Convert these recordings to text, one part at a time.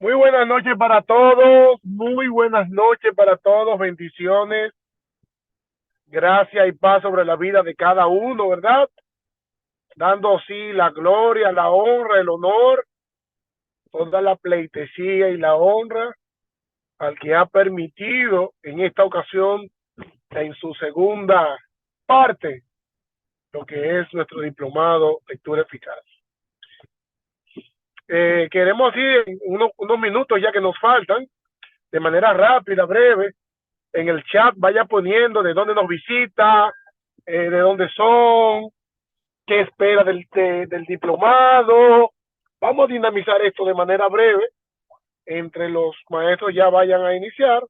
Muy buenas noches para todos, muy buenas noches para todos, bendiciones, gracia y paz sobre la vida de cada uno, ¿verdad? Dando sí la gloria, la honra, el honor, toda la pleitesía y la honra al que ha permitido en esta ocasión, en su segunda parte, lo que es nuestro diplomado Lectura Eficaz. Queremos así, en unos minutos ya que nos faltan, de manera rápida, breve, en el chat vaya poniendo de dónde nos visita, de dónde son, qué espera del diplomado. Vamos a dinamizar esto de manera breve. Entre los maestros ya vayan a iniciar.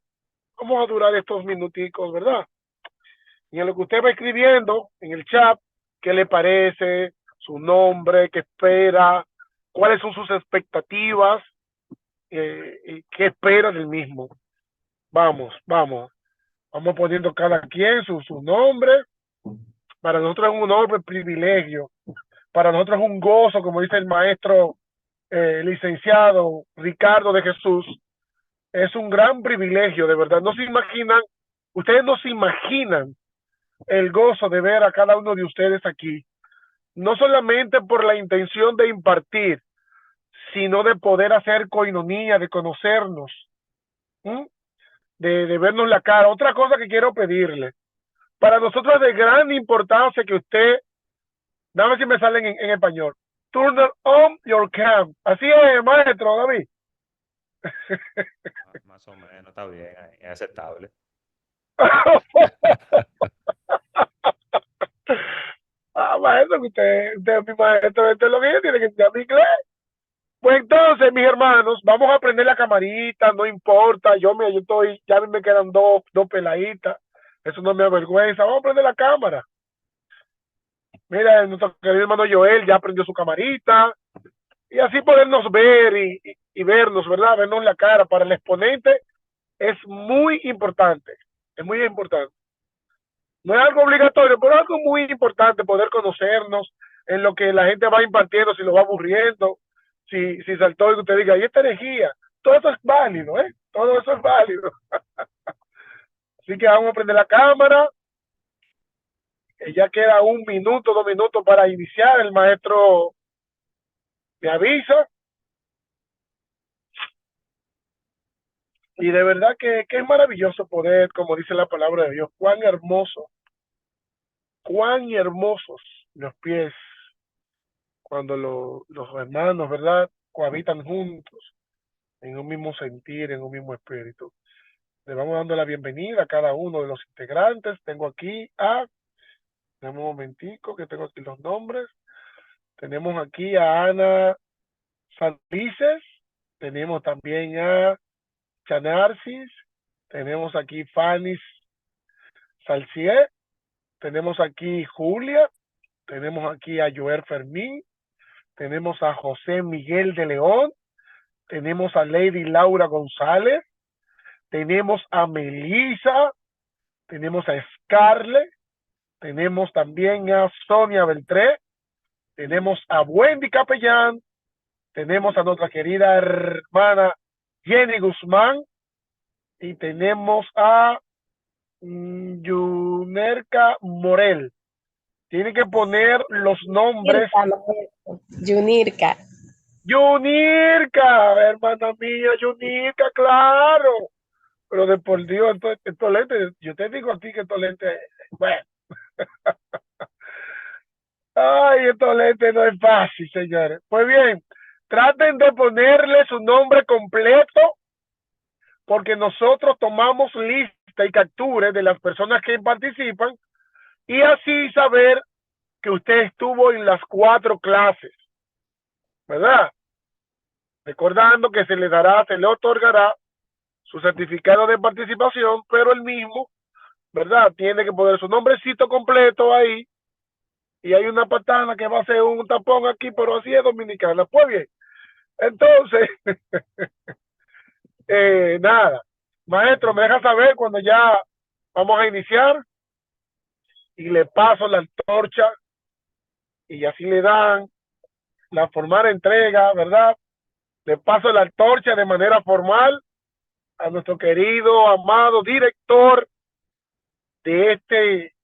Vamos a durar estos minuticos, ¿verdad? Y en lo que usted va escribiendo en el chat, qué le parece, su nombre, qué espera, cuáles son sus expectativas, y qué espera del mismo. Vamos. Vamos poniendo cada quien su nombre. Para nosotros es un honor, privilegio. Para nosotros es un gozo, como dice el maestro licenciado Ricardo de Jesús. Es un gran privilegio, de verdad. No se imaginan, ustedes no se imaginan el gozo de ver a cada uno de ustedes aquí. No solamente por la intención de impartir, sino de poder hacer coinonía, de conocernos, ¿m? De vernos la cara. Otra cosa que quiero pedirle. Para nosotros es de gran importancia que usted, dame si me salen en español. Turn on your cam. Así es, maestro David. Más o menos, está bien, es aceptable. Maestro, que usted es mi maestro, esto es lo que yo tiene que enseñar inglés. Pues entonces, mis hermanos, vamos a prender la camarita, no importa, yo estoy, ya me quedan dos peladitas, eso no me avergüenza, vamos a prender la cámara. Mira, nuestro querido hermano Joel ya prendió su camarita, y así podernos ver y vernos, ¿verdad? Vernos la cara para el exponente es muy importante, es muy importante. No es algo obligatorio, pero es algo muy importante poder conocernos en lo que la gente va impartiendo, si lo va aburriendo, si saltó y usted diga, ¿y esta energía? Todo eso es válido, ¿eh? Todo eso es válido. Así que vamos a prender la cámara, que ya queda 1 minuto, 2 minutos para iniciar, el maestro me avisa, y de verdad que es maravilloso poder, como dice la palabra de Dios, cuán hermosos los pies cuando los hermanos, ¿verdad? Cohabitan juntos en un mismo sentir, en un mismo espíritu. Le vamos dando la bienvenida a cada uno de los integrantes. Tengo aquí dame un momentico que tengo aquí los nombres. Tenemos aquí a Ana Santices, tenemos también a Chanarsis, tenemos aquí Fanny Salcier, tenemos aquí Julia, tenemos aquí a Joel Fermín, tenemos a José Miguel de León, tenemos a Lady Laura González, tenemos a Melissa, tenemos a Scarlett, tenemos también a Sonia Beltré, tenemos a Wendy Capellán, tenemos a nuestra querida hermana Jenny Guzmán y tenemos a Yunerka Morel. Tienen que poner los nombres. Yunirka, maestro. Yunirka. Yunirka, hermana mía, Yunirka, claro. Pero de por Dios, estos lentes, yo te digo a ti que estos lentes, bueno. Ay, estos lentes no es fácil, señores. Pues bien, traten de ponerle su nombre completo, porque nosotros tomamos lista y capture de las personas que participan y así saber que usted estuvo en las 4 clases, ¿verdad? Recordando que se le otorgará su certificado de participación, pero el mismo, ¿verdad? Tiene que poner su nombrecito completo ahí y hay una patana que va a hacer un tapón aquí, pero así es dominicana. Pues bien, entonces, nada, maestro, me deja saber cuando ya vamos a iniciar y le paso la antorcha y así le dan la formal entrega, ¿verdad? le paso la antorcha de manera formal a nuestro querido, amado director de este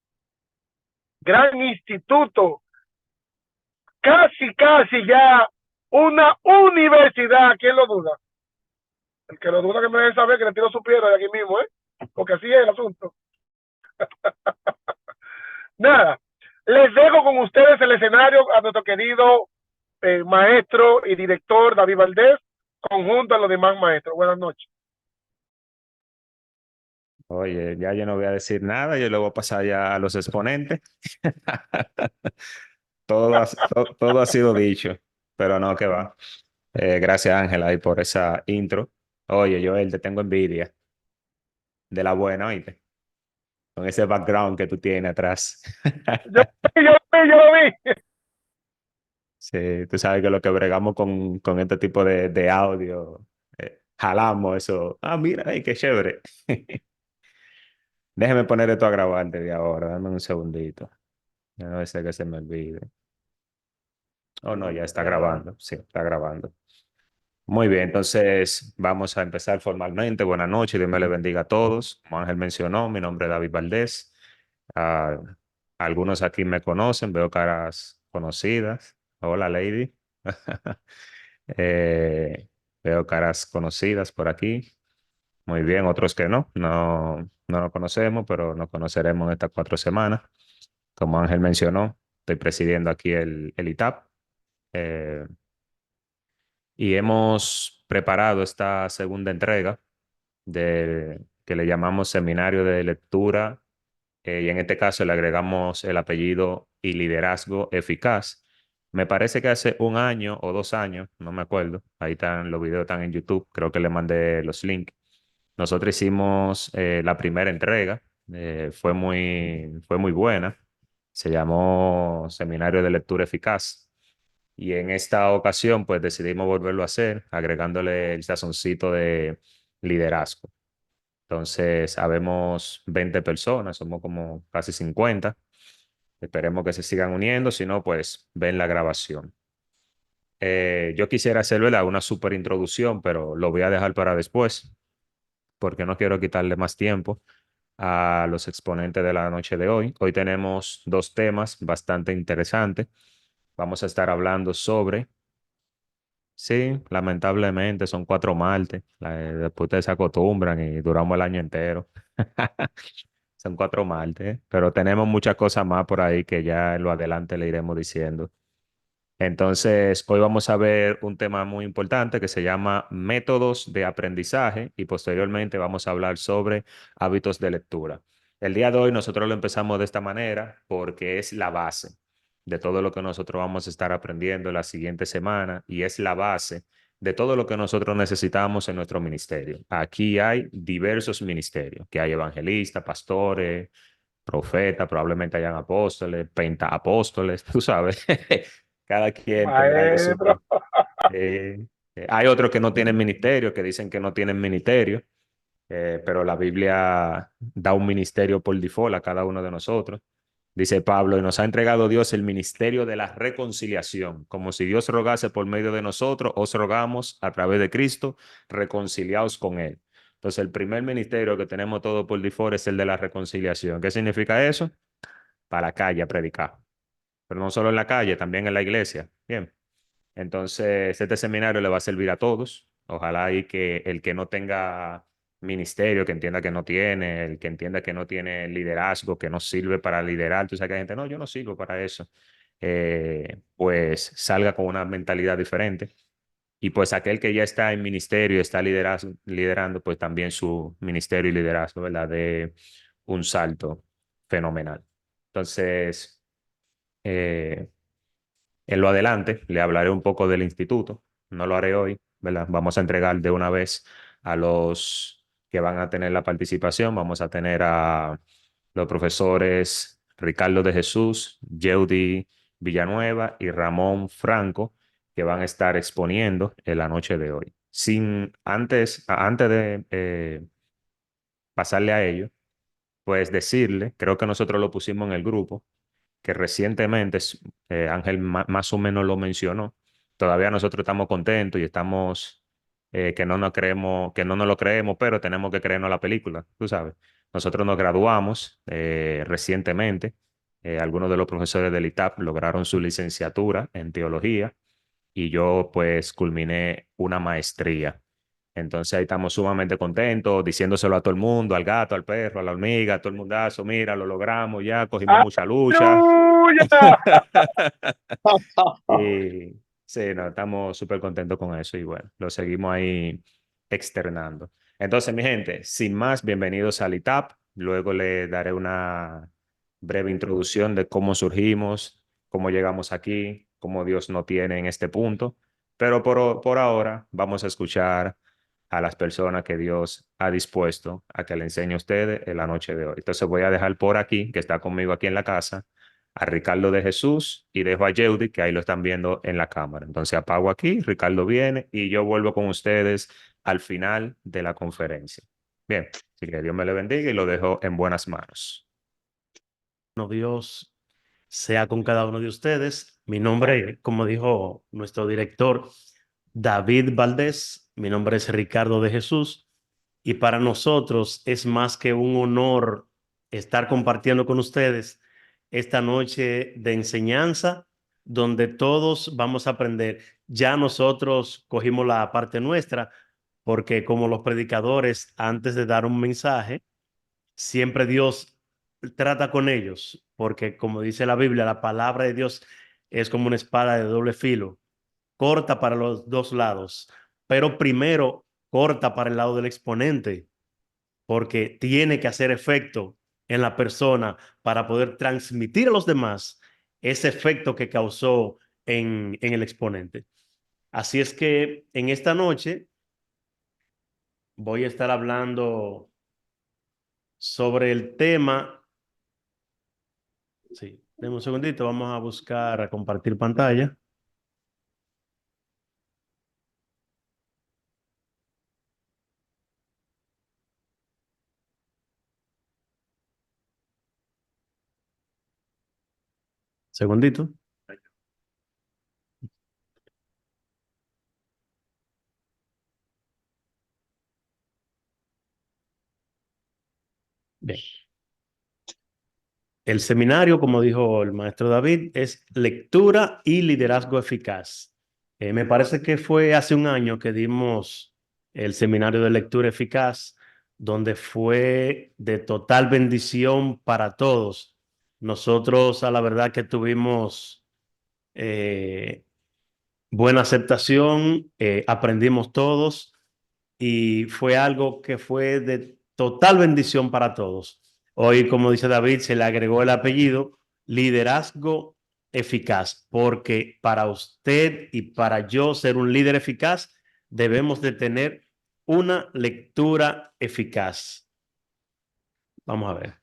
gran instituto, casi ya una universidad. ¿Quién lo duda? El que lo duda que me deje saber, que le tiro su piedra de aquí mismo, porque así es el asunto. Nada, les dejo con ustedes el escenario a nuestro querido maestro y director David Valdés, conjunto a los demás maestros. Buenas noches. Oye, ya yo no voy a decir nada, yo le voy a pasar ya a los exponentes. Todo ha sido dicho, pero no, que va. Gracias, Ángela, ahí por esa intro. Oye, Joel, te tengo envidia de la buena, oíste, con ese background que tú tienes atrás. Yo lo vi. Sí, tú sabes que lo que bregamos con este tipo de audio, jalamos eso. Ah, mira, ay, qué chévere. Déjeme poner esto a grabar de ahora, dame un segundito. Ya no sé que se me olvide. Oh, no, ya está grabando. Sí, está grabando. Muy bien, entonces vamos a empezar formalmente. Buenas noches, Dios me le bendiga a todos. Como Ángel mencionó, mi nombre es David Valdés. Ah, algunos aquí me conocen, veo caras conocidas. Hola, lady. Eh, Veo caras conocidas por aquí. Muy bien, otros que no lo conocemos, pero nos conoceremos en estas 4 semanas. Como Ángel mencionó, estoy presidiendo aquí el ITAP. eh, y hemos preparado esta segunda entrega que le llamamos Seminario de Lectura, y en este caso le agregamos el apellido y liderazgo eficaz. Me parece que hace 1 año o 2 años, no me acuerdo, ahí están los videos, están en YouTube, creo que le mandé los links. Nosotros hicimos la primera entrega, fue muy buena, se llamó Seminario de Lectura Eficaz. Y en esta ocasión, pues decidimos volverlo a hacer, agregándole el sazoncito de liderazgo. Entonces, habemos 20 personas, somos como casi 50. Esperemos que se sigan uniendo, si no, pues ven la grabación. Yo quisiera hacer, ¿verdad?, una super introducción, pero lo voy a dejar para después, porque no quiero quitarle más tiempo a los exponentes de la noche de hoy. Hoy tenemos 2 temas bastante interesantes. Vamos a estar hablando sobre. Sí, lamentablemente son 4 martes. Después ustedes se acostumbran y duramos el año entero. Son 4 martes, pero tenemos muchas cosas más por ahí que ya en lo adelante le iremos diciendo. Entonces, hoy vamos a ver un tema muy importante que se llama métodos de aprendizaje y posteriormente vamos a hablar sobre hábitos de lectura. El día de hoy nosotros lo empezamos de esta manera porque es la base de todo lo que nosotros vamos a estar aprendiendo la siguiente semana y es la base de todo lo que nosotros necesitamos en nuestro ministerio. Aquí hay diversos ministerios, que hay evangelistas, pastores, profetas, probablemente hayan apóstoles, pentaapóstoles, tú sabes. Cada quien tendrá ahí su Maestro. rol. Hay otros que no tienen ministerio, que dicen que no tienen ministerio, pero la Biblia da un ministerio por default a cada uno de nosotros. Dice Pablo, y nos ha entregado Dios el ministerio de la reconciliación, como si Dios rogase por medio de nosotros, os rogamos a través de Cristo, reconciliados con Él. Entonces, el primer ministerio que tenemos todo por default es el de la reconciliación. ¿Qué significa eso? Para la calle a predicar. Pero no solo en la calle, también en la iglesia. Bien. Entonces, este seminario le va a servir a todos. Ojalá y que el que no tenga ministerio, que entienda que no tiene, el que entienda que no tiene liderazgo, que no sirve para liderar, tú sabes que hay gente, no, yo no sirvo para eso, pues salga con una mentalidad diferente. Y pues aquel que ya está en ministerio, está liderando, pues también su ministerio y liderazgo, ¿verdad? De un salto fenomenal. Entonces, eh, en lo adelante le hablaré un poco del instituto. No lo haré hoy, ¿verdad? Vamos a entregar de una vez a los que van a tener la participación. Vamos a tener a los profesores Ricardo de Jesús, Yeudi Villanueva y Ramón Franco, que van a estar exponiendo en la noche de hoy. Antes de pasarle a ellos, pues decirle, creo que nosotros lo pusimos en el grupo, que recientemente Ángel más o menos lo mencionó, todavía nosotros estamos contentos y estamos que no nos creemos, que no nos lo creemos, pero tenemos que creernos la película, tú sabes. Nosotros nos graduamos recientemente. Algunos de los profesores del ITAP lograron su licenciatura en teología y yo pues culminé una maestría. Entonces ahí estamos sumamente contentos, diciéndoselo a todo el mundo, al gato, al perro, a la hormiga, a todo el mundazo, mira, lo logramos ya, cogimos mucha lucha. ¡Aleluya! Y sí, no, estamos súper contentos con eso y bueno, lo seguimos ahí externando. Entonces, mi gente, sin más, bienvenidos al ITAP. Luego le daré una breve introducción de cómo surgimos, cómo llegamos aquí, cómo Dios nos tiene en este punto. Pero por ahora vamos a escuchar a las personas que Dios ha dispuesto a que le enseñe a ustedes en la noche de hoy. Entonces voy a dejar por aquí, que está conmigo aquí en la casa, a Ricardo de Jesús y dejo a Yeudi, que ahí lo están viendo en la cámara. Entonces apago aquí, Ricardo viene y yo vuelvo con ustedes al final de la conferencia. Bien, así que Dios me le bendiga y lo dejo en buenas manos. Dios sea con cada uno de ustedes. Mi nombre, como dijo nuestro director David Valdés, mi nombre es Ricardo de Jesús y para nosotros es más que un honor estar compartiendo con ustedes esta noche de enseñanza donde todos vamos a aprender. Ya nosotros cogimos la parte nuestra porque como los predicadores antes de dar un mensaje, siempre Dios trata con ellos, porque como dice la Biblia, la palabra de Dios es como una espada de doble filo, corta para los dos lados, pero primero corta para el lado del exponente, porque tiene que hacer efecto en la persona para poder transmitir a los demás ese efecto que causó en el exponente. Así es que en esta noche voy a estar hablando sobre el tema. Sí, denme un segundito, vamos a buscar a compartir pantalla. Segundito. Bien. El seminario, como dijo el maestro David, es lectura y liderazgo eficaz. Me parece que fue hace un año que dimos el seminario de lectura eficaz, donde fue de total bendición para todos. Nosotros, a la verdad que tuvimos buena aceptación, aprendimos todos y fue algo que fue de total bendición para todos. Hoy, como dice David, se le agregó el apellido liderazgo eficaz, porque para usted y para yo ser un líder eficaz, debemos de tener una lectura eficaz. Vamos a ver.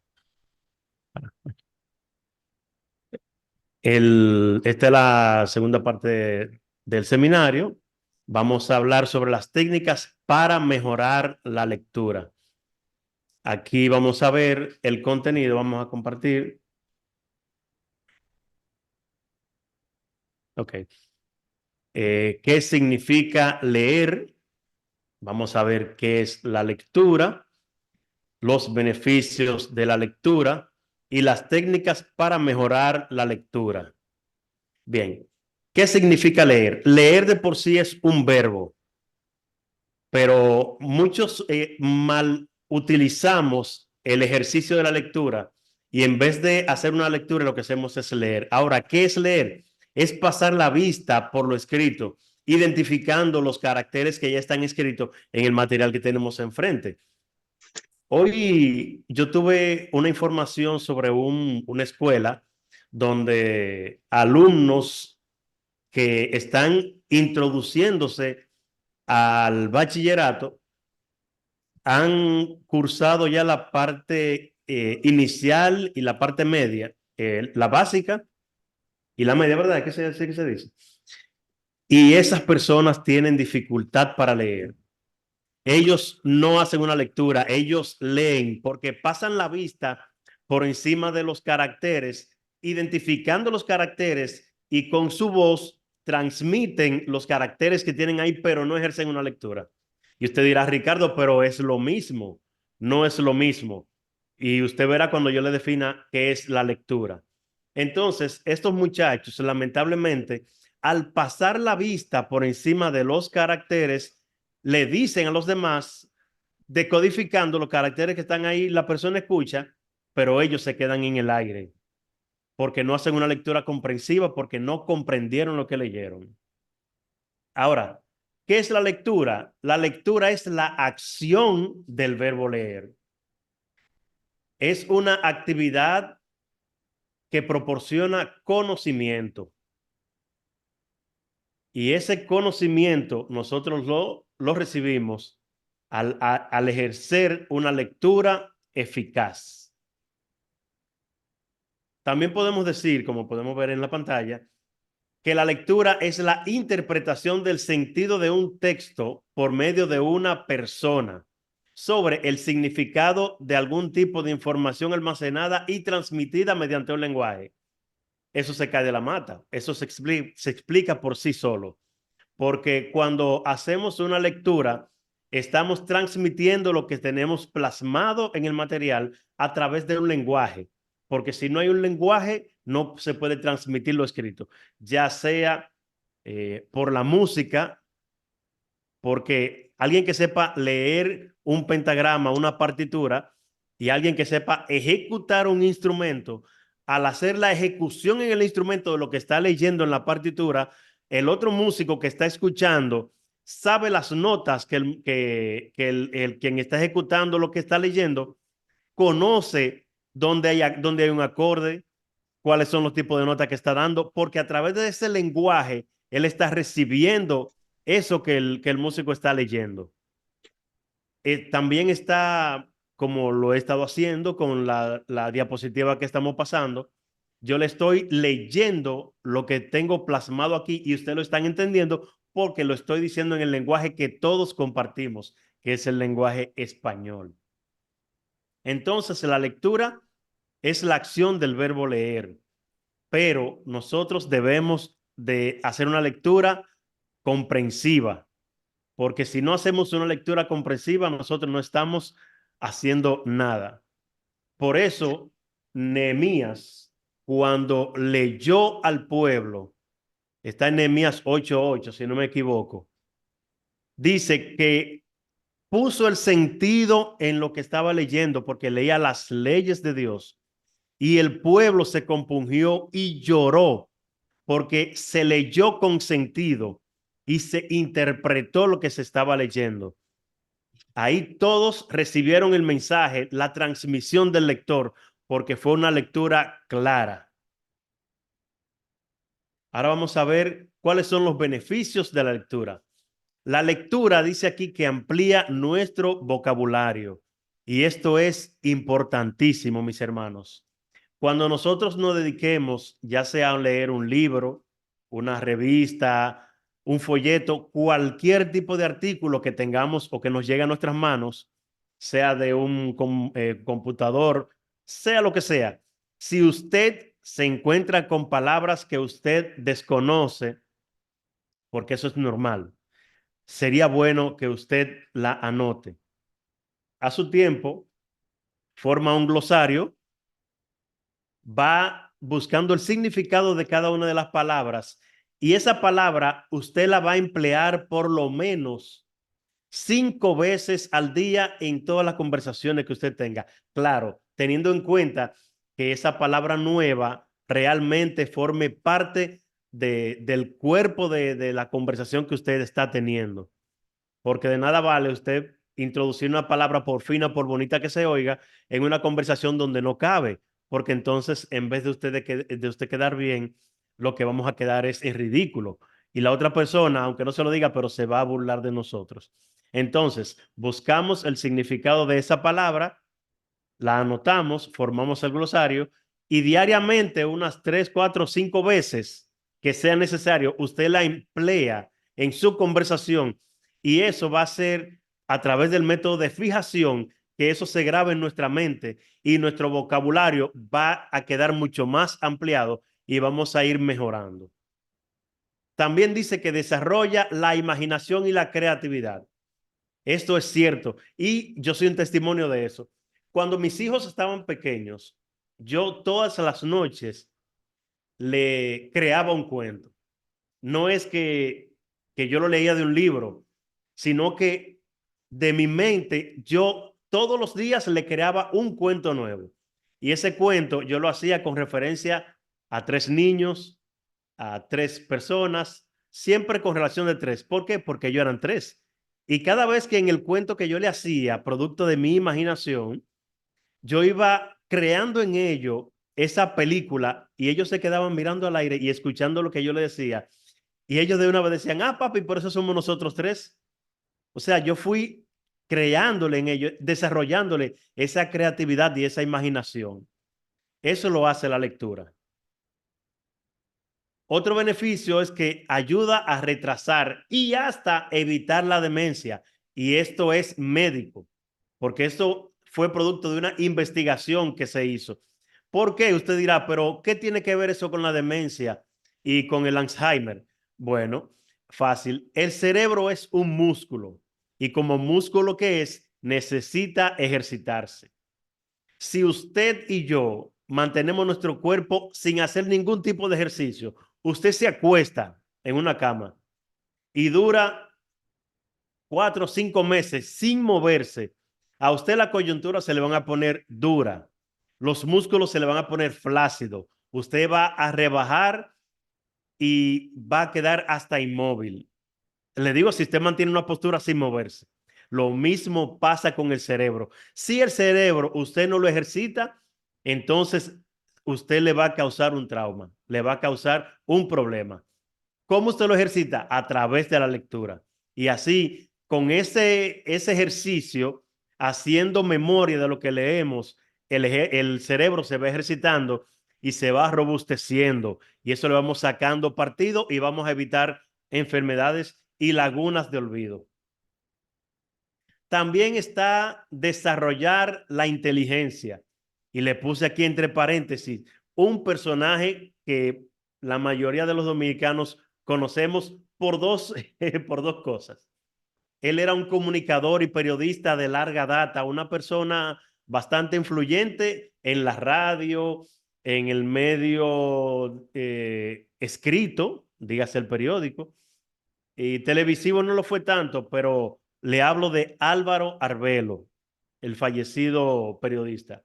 Esta es la segunda parte del seminario. Vamos a hablar sobre las técnicas para mejorar la lectura. Aquí vamos a ver el contenido, vamos a compartir. Ok. ¿Qué significa leer? Vamos a ver qué es la lectura, los beneficios de la lectura y las técnicas para mejorar la lectura. Bien, ¿qué significa leer? Leer de por sí es un verbo, pero muchos mal utilizamos el ejercicio de la lectura y en vez de hacer una lectura lo que hacemos es leer. Ahora, ¿qué es leer? Es pasar la vista por lo escrito, identificando los caracteres que ya están escritos en el material que tenemos enfrente. Hoy yo tuve una información sobre una escuela donde alumnos que están introduciéndose al bachillerato han cursado ya la parte inicial y la parte media, la básica y la media, ¿verdad? ¿Qué se dice? Y esas personas tienen dificultad para leer. Ellos no hacen una lectura, ellos leen porque pasan la vista por encima de los caracteres, identificando los caracteres y con su voz transmiten los caracteres que tienen ahí, pero no ejercen una lectura. Y usted dirá, Ricardo, pero es lo mismo. No es lo mismo. Y usted verá cuando yo le defina qué es la lectura. Entonces, estos muchachos, lamentablemente, al pasar la vista por encima de los caracteres, le dicen a los demás, decodificando los caracteres que están ahí, la persona escucha, pero ellos se quedan en el aire, porque no hacen una lectura comprensiva, porque no comprendieron lo que leyeron. Ahora, ¿qué es la lectura? La lectura es la acción del verbo leer. Es una actividad que proporciona conocimiento. Y ese conocimiento nosotros lo recibimos al ejercer una lectura eficaz. También podemos decir, como podemos ver en la pantalla, que la lectura es la interpretación del sentido de un texto por medio de una persona sobre el significado de algún tipo de información almacenada y transmitida mediante un lenguaje. Eso se cae de la mata. Eso se explica por sí solo. Porque cuando hacemos una lectura, estamos transmitiendo lo que tenemos plasmado en el material a través de un lenguaje. Porque si no hay un lenguaje, no se puede transmitir lo escrito, ya sea por la música, porque alguien que sepa leer un pentagrama, una partitura, y alguien que sepa ejecutar un instrumento, al hacer la ejecución en el instrumento de lo que está leyendo en la partitura, el otro músico que está escuchando sabe las notas que el quien está ejecutando lo que está leyendo, conoce dónde hay un acorde, cuáles son los tipos de notas que está dando, porque a través de ese lenguaje, él está recibiendo eso que el músico está leyendo. También está, como lo he estado haciendo con la diapositiva que estamos pasando, yo le estoy leyendo lo que tengo plasmado aquí y ustedes lo están entendiendo porque lo estoy diciendo en el lenguaje que todos compartimos, que es el lenguaje español. Entonces, la lectura es la acción del verbo leer, pero nosotros debemos de hacer una lectura comprensiva, porque si no hacemos una lectura comprensiva, nosotros no estamos haciendo nada. Por eso, Nehemías, cuando leyó al pueblo, está en Nehemías 8:8, si no me equivoco, dice que puso el sentido en lo que estaba leyendo, porque leía las leyes de Dios, y el pueblo se compungió y lloró, porque se leyó con sentido y se interpretó lo que se estaba leyendo. Ahí todos recibieron el mensaje, la transmisión del lector, porque fue una lectura clara. Ahora vamos a ver cuáles son los beneficios de la lectura. La lectura dice aquí que amplía nuestro vocabulario y esto es importantísimo, mis hermanos. Cuando nosotros nos dediquemos, ya sea a leer un libro, una revista, un folleto, cualquier tipo de artículo que tengamos o que nos llegue a nuestras manos, sea de un computador, sea lo que sea, si usted se encuentra con palabras que usted desconoce, porque eso es normal, sería bueno que usted la anote. A su tiempo, forma un glosario, va buscando el significado de cada una de las palabras y esa palabra usted la va a emplear por lo menos 5 veces al día en todas las conversaciones que usted tenga. Claro, teniendo en cuenta que esa palabra nueva realmente forme parte del cuerpo de la conversación que usted está teniendo. Porque de nada vale usted introducir una palabra por fina, por bonita que se oiga, en una conversación donde no cabe, porque entonces en vez de usted quedar bien, lo que vamos a quedar es en ridículo. Y la otra persona, aunque no se lo diga, pero se va a burlar de nosotros. Entonces, buscamos el significado de esa palabra, la anotamos, formamos el glosario y diariamente unas 3, 4, 5 veces que sea necesario, usted la emplea en su conversación y eso va a ser a través del método de fijación que eso se grabe en nuestra mente y nuestro vocabulario va a quedar mucho más ampliado y vamos a ir mejorando. También dice que desarrolla la imaginación y la creatividad. Esto es cierto y yo soy un testimonio de eso. Cuando mis hijos estaban pequeños, yo todas las noches le creaba un cuento. No es que yo lo leía de un libro, sino que de mi mente yo todos los días le creaba un cuento nuevo. Y ese cuento yo lo hacía con referencia a 3 niños, a 3 personas, siempre con relación de 3. ¿Por qué? Porque ellos eran 3. Y cada vez que en el cuento que yo le hacía, producto de mi imaginación, yo iba creando en ello esa película y ellos se quedaban mirando al aire y escuchando lo que yo le decía. Y ellos de una vez decían, ah, papi, por eso somos nosotros 3. O sea, yo fui creándole en ellos, desarrollándole esa creatividad y esa imaginación. Eso lo hace la lectura. Otro beneficio es que ayuda a retrasar y hasta evitar la demencia. Y esto es médico, porque esto fue producto de una investigación que se hizo. ¿Por qué? Usted dirá, pero ¿qué tiene que ver eso con la demencia y con el Alzheimer? Bueno, fácil. El cerebro es un músculo y como músculo que es, necesita ejercitarse. Si usted y yo mantenemos nuestro cuerpo sin hacer ningún tipo de ejercicio, usted se acuesta en una cama y dura 4 o 5 meses sin moverse, a usted la coyuntura se le van a poner dura, los músculos se le van a poner flácidos, usted va a rebajar y va a quedar hasta inmóvil. Le digo, si usted mantiene una postura sin moverse. Lo mismo pasa con el cerebro. Si el cerebro usted no lo ejercita, entonces usted le va a causar un trauma, le va a causar un problema. ¿Cómo usted lo ejercita? A través de la lectura. Y así, con ese ejercicio, haciendo memoria de lo que leemos, el cerebro se va ejercitando y se va robusteciendo. Y eso le vamos sacando partido y vamos a evitar enfermedades y lagunas de olvido. También está desarrollar la inteligencia. Y le puse aquí entre paréntesis un personaje que la mayoría de los dominicanos conocemos por dos cosas. Él era un comunicador y periodista de larga data, una persona bastante influyente en la radio, en el medio escrito, dígase el periódico, y televisivo no lo fue tanto, pero le hablo de Álvaro Arbelo, el fallecido periodista.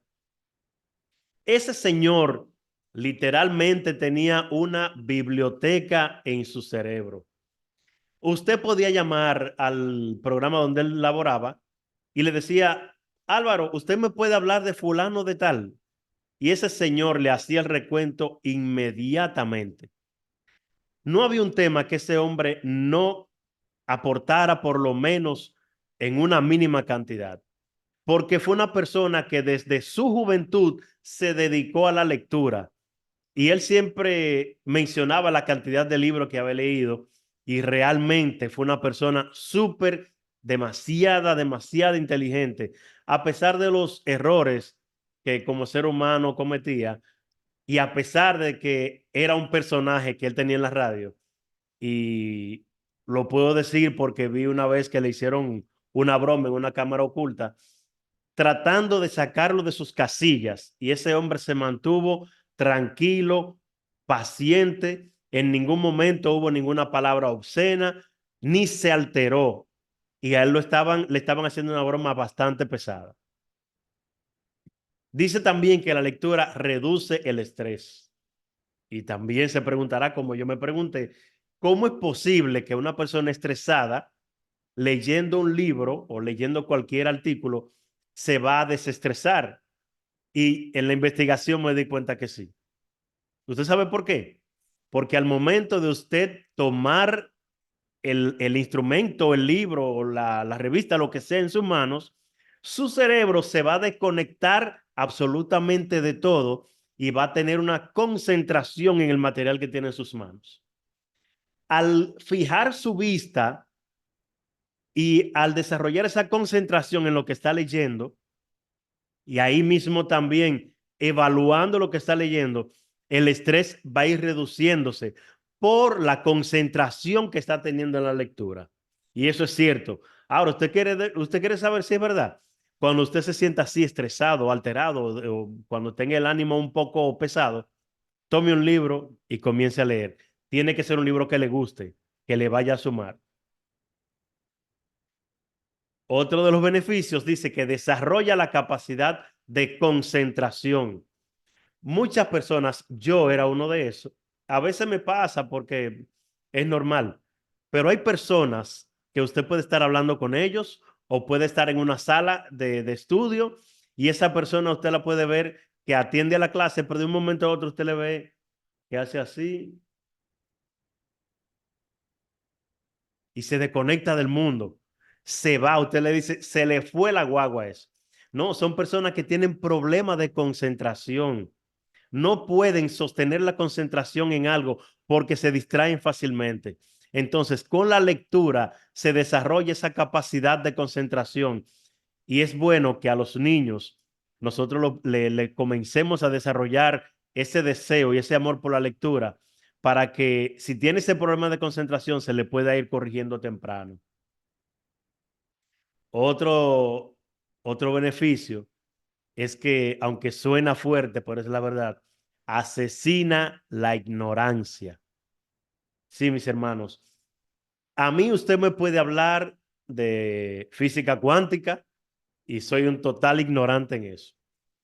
Ese señor literalmente tenía una biblioteca en su cerebro. Usted podía llamar al programa donde él laboraba y le decía, Álvaro, ¿usted me puede hablar de fulano de tal? Y ese señor le hacía el recuento inmediatamente. No había un tema que ese hombre no aportara por lo menos en una mínima cantidad, porque fue una persona que desde su juventud se dedicó a la lectura y él siempre mencionaba la cantidad de libros que había leído y realmente fue una persona súper, demasiada inteligente, a pesar de los errores que como ser humano cometía y a pesar de que era un personaje que él tenía en la radio. Y lo puedo decir porque vi una vez que le hicieron una broma en una cámara oculta, tratando de sacarlo de sus casillas. Y ese hombre se mantuvo tranquilo, paciente. En ningún momento hubo ninguna palabra obscena, ni se alteró. Y a él le estaban haciendo una broma bastante pesada. Dice también que la lectura reduce el estrés. Y también se preguntará, como yo me pregunté, ¿cómo es posible que una persona estresada, leyendo un libro o leyendo cualquier artículo, se va a desestresar? Y en la investigación me di cuenta que sí. ¿Usted sabe por qué? Porque al momento de usted tomar el instrumento, el libro o la revista, lo que sea en sus manos, su cerebro se va a desconectar absolutamente de todo y va a tener una concentración en el material que tiene en sus manos. Al fijar su vista y al desarrollar esa concentración en lo que está leyendo, y ahí mismo también evaluando lo que está leyendo, el estrés va a ir reduciéndose por la concentración que está teniendo en la lectura. Y eso es cierto. Ahora, usted quiere saber si es verdad. Cuando usted se sienta así estresado, alterado, o cuando tenga el ánimo un poco pesado, tome un libro y comience a leer. Tiene que ser un libro que le guste, que le vaya a sumar. Otro de los beneficios dice que desarrolla la capacidad de concentración. Muchas personas, yo era uno de esos, a veces me pasa porque es normal, pero hay personas que usted puede estar hablando con ellos o puede estar en una sala de estudio y esa persona usted la puede ver que atiende a la clase, pero de un momento a otro usted le ve que hace así y se desconecta del mundo. Se va, usted le dice, se le fue la guagua a eso. No, son personas que tienen problemas de concentración. No pueden sostener la concentración en algo porque se distraen fácilmente. Entonces, con la lectura se desarrolla esa capacidad de concentración y es bueno que a los niños nosotros le comencemos a desarrollar ese deseo y ese amor por la lectura para que si tiene ese problema de concentración se le pueda ir corrigiendo temprano. Otro, otro beneficio es que, aunque suena fuerte, pero es la verdad, asesina la ignorancia. Sí, mis hermanos. A mí usted me puede hablar de física cuántica y soy un total ignorante en eso.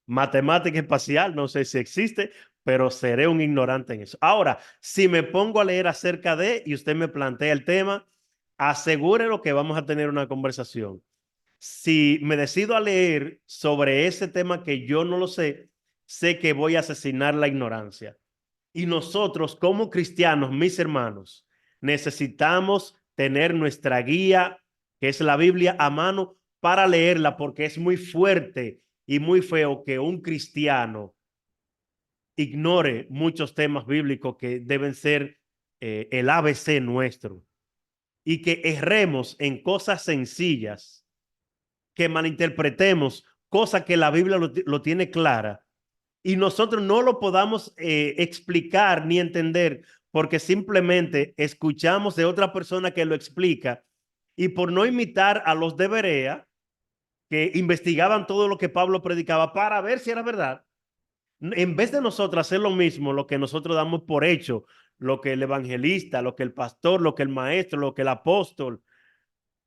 Matemática espacial, no sé si existe, pero seré un ignorante en eso. Ahora, si me pongo a leer acerca de y usted me plantea el tema, asegúrelo que vamos a tener una conversación. Si me decido a leer sobre ese tema que yo no lo sé, sé que voy a asesinar la ignorancia. Y nosotros como cristianos, mis hermanos, necesitamos tener nuestra guía, que es la Biblia, a mano para leerla, porque es muy fuerte y muy feo que un cristiano ignore muchos temas bíblicos que deben ser el ABC nuestro y que erremos en cosas sencillas, que malinterpretemos cosas que la Biblia lo tiene clara y nosotros no lo podamos explicar ni entender porque simplemente escuchamos de otra persona que lo explica y por no imitar a los de Berea que investigaban todo lo que Pablo predicaba para ver si era verdad, en vez de nosotros hacer lo mismo, lo que nosotros damos por hecho, lo que el evangelista, lo que el pastor, lo que el maestro, lo que el apóstol,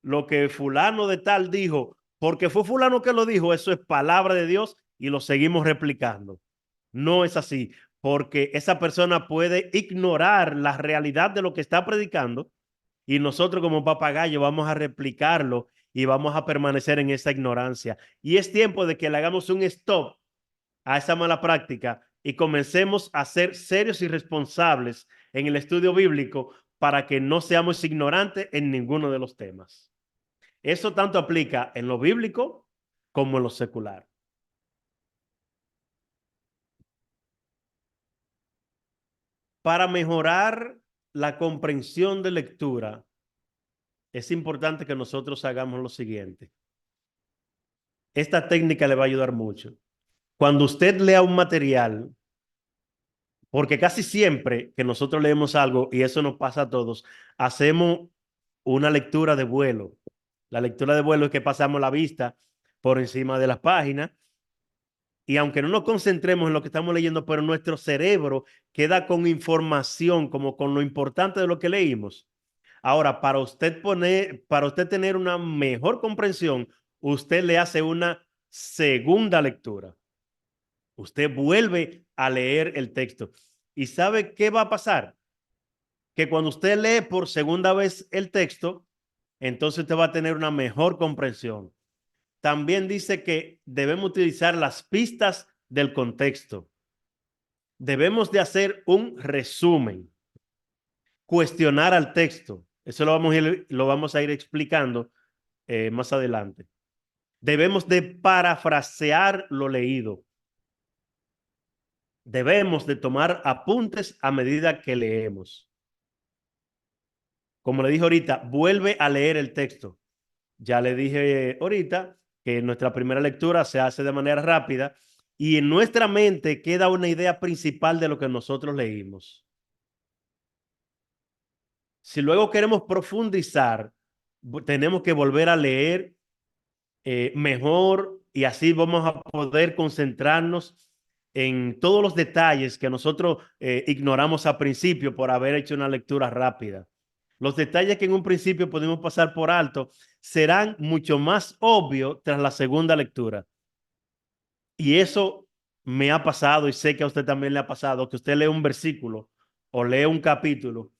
lo que fulano de tal dijo, porque fue fulano que lo dijo, eso es palabra de Dios y lo seguimos replicando. No es así, porque esa persona puede ignorar la realidad de lo que está predicando y nosotros como papagayo vamos a replicarlo y vamos a permanecer en esa ignorancia. Y es tiempo de que le hagamos un stop a esa mala práctica y comencemos a ser serios y responsables en el estudio bíblico para que no seamos ignorantes en ninguno de los temas. Eso tanto aplica en lo bíblico como en lo secular. Para mejorar la comprensión de lectura, es importante que nosotros hagamos lo siguiente. Esta técnica le va a ayudar mucho. Cuando usted lea un material, porque casi siempre que nosotros leemos algo, y eso nos pasa a todos, hacemos una lectura de vuelo. La lectura de vuelo es que pasamos la vista por encima de las páginas y aunque no nos concentremos en lo que estamos leyendo, pero nuestro cerebro queda con información, como con lo importante de lo que leímos. Ahora, para usted tener una mejor comprensión, usted le hace una segunda lectura. Usted vuelve a leer el texto. ¿Y sabe qué va a pasar? Que cuando usted lee por segunda vez el texto, entonces usted va a tener una mejor comprensión. También dice que debemos utilizar las pistas del contexto. Debemos de hacer un resumen, cuestionar al texto. Eso lo vamos a ir explicando más adelante. Debemos de parafrasear lo leído. Debemos de tomar apuntes a medida que leemos. Como le dije ahorita, vuelve a leer el texto. Ya le dije ahorita que nuestra primera lectura se hace de manera rápida y en nuestra mente queda una idea principal de lo que nosotros leímos. Si luego queremos profundizar, tenemos que volver a leer mejor y así vamos a poder concentrarnos en todos los detalles que nosotros ignoramos al principio por haber hecho una lectura rápida. Los detalles que en un principio podemos pasar por alto serán mucho más obvios tras la segunda lectura. Y eso me ha pasado y sé que a usted también le ha pasado, que usted lee un versículo o lee un capítulo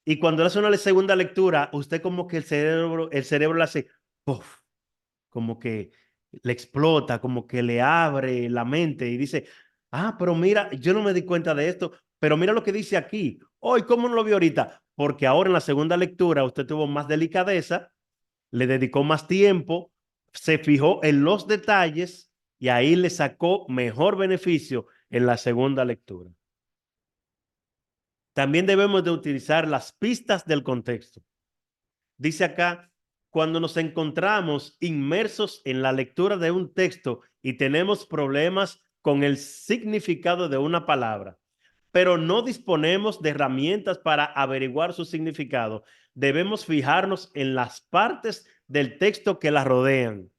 y cuando hace una segunda lectura, usted como que el cerebro le hace puff, como que le explota, como que le abre la mente y dice, ah, pero mira, yo no me di cuenta de esto, pero mira lo que dice aquí. Hoy, ¿cómo no lo vi ahorita? Porque ahora en la segunda lectura usted tuvo más delicadeza, le dedicó más tiempo, se fijó en los detalles y ahí le sacó mejor beneficio en la segunda lectura. También debemos de utilizar las pistas del contexto. Dice acá, cuando nos encontramos inmersos en la lectura de un texto y tenemos problemas con el significado de una palabra, pero no disponemos de herramientas para averiguar su significado, debemos fijarnos en las partes del texto que la rodean.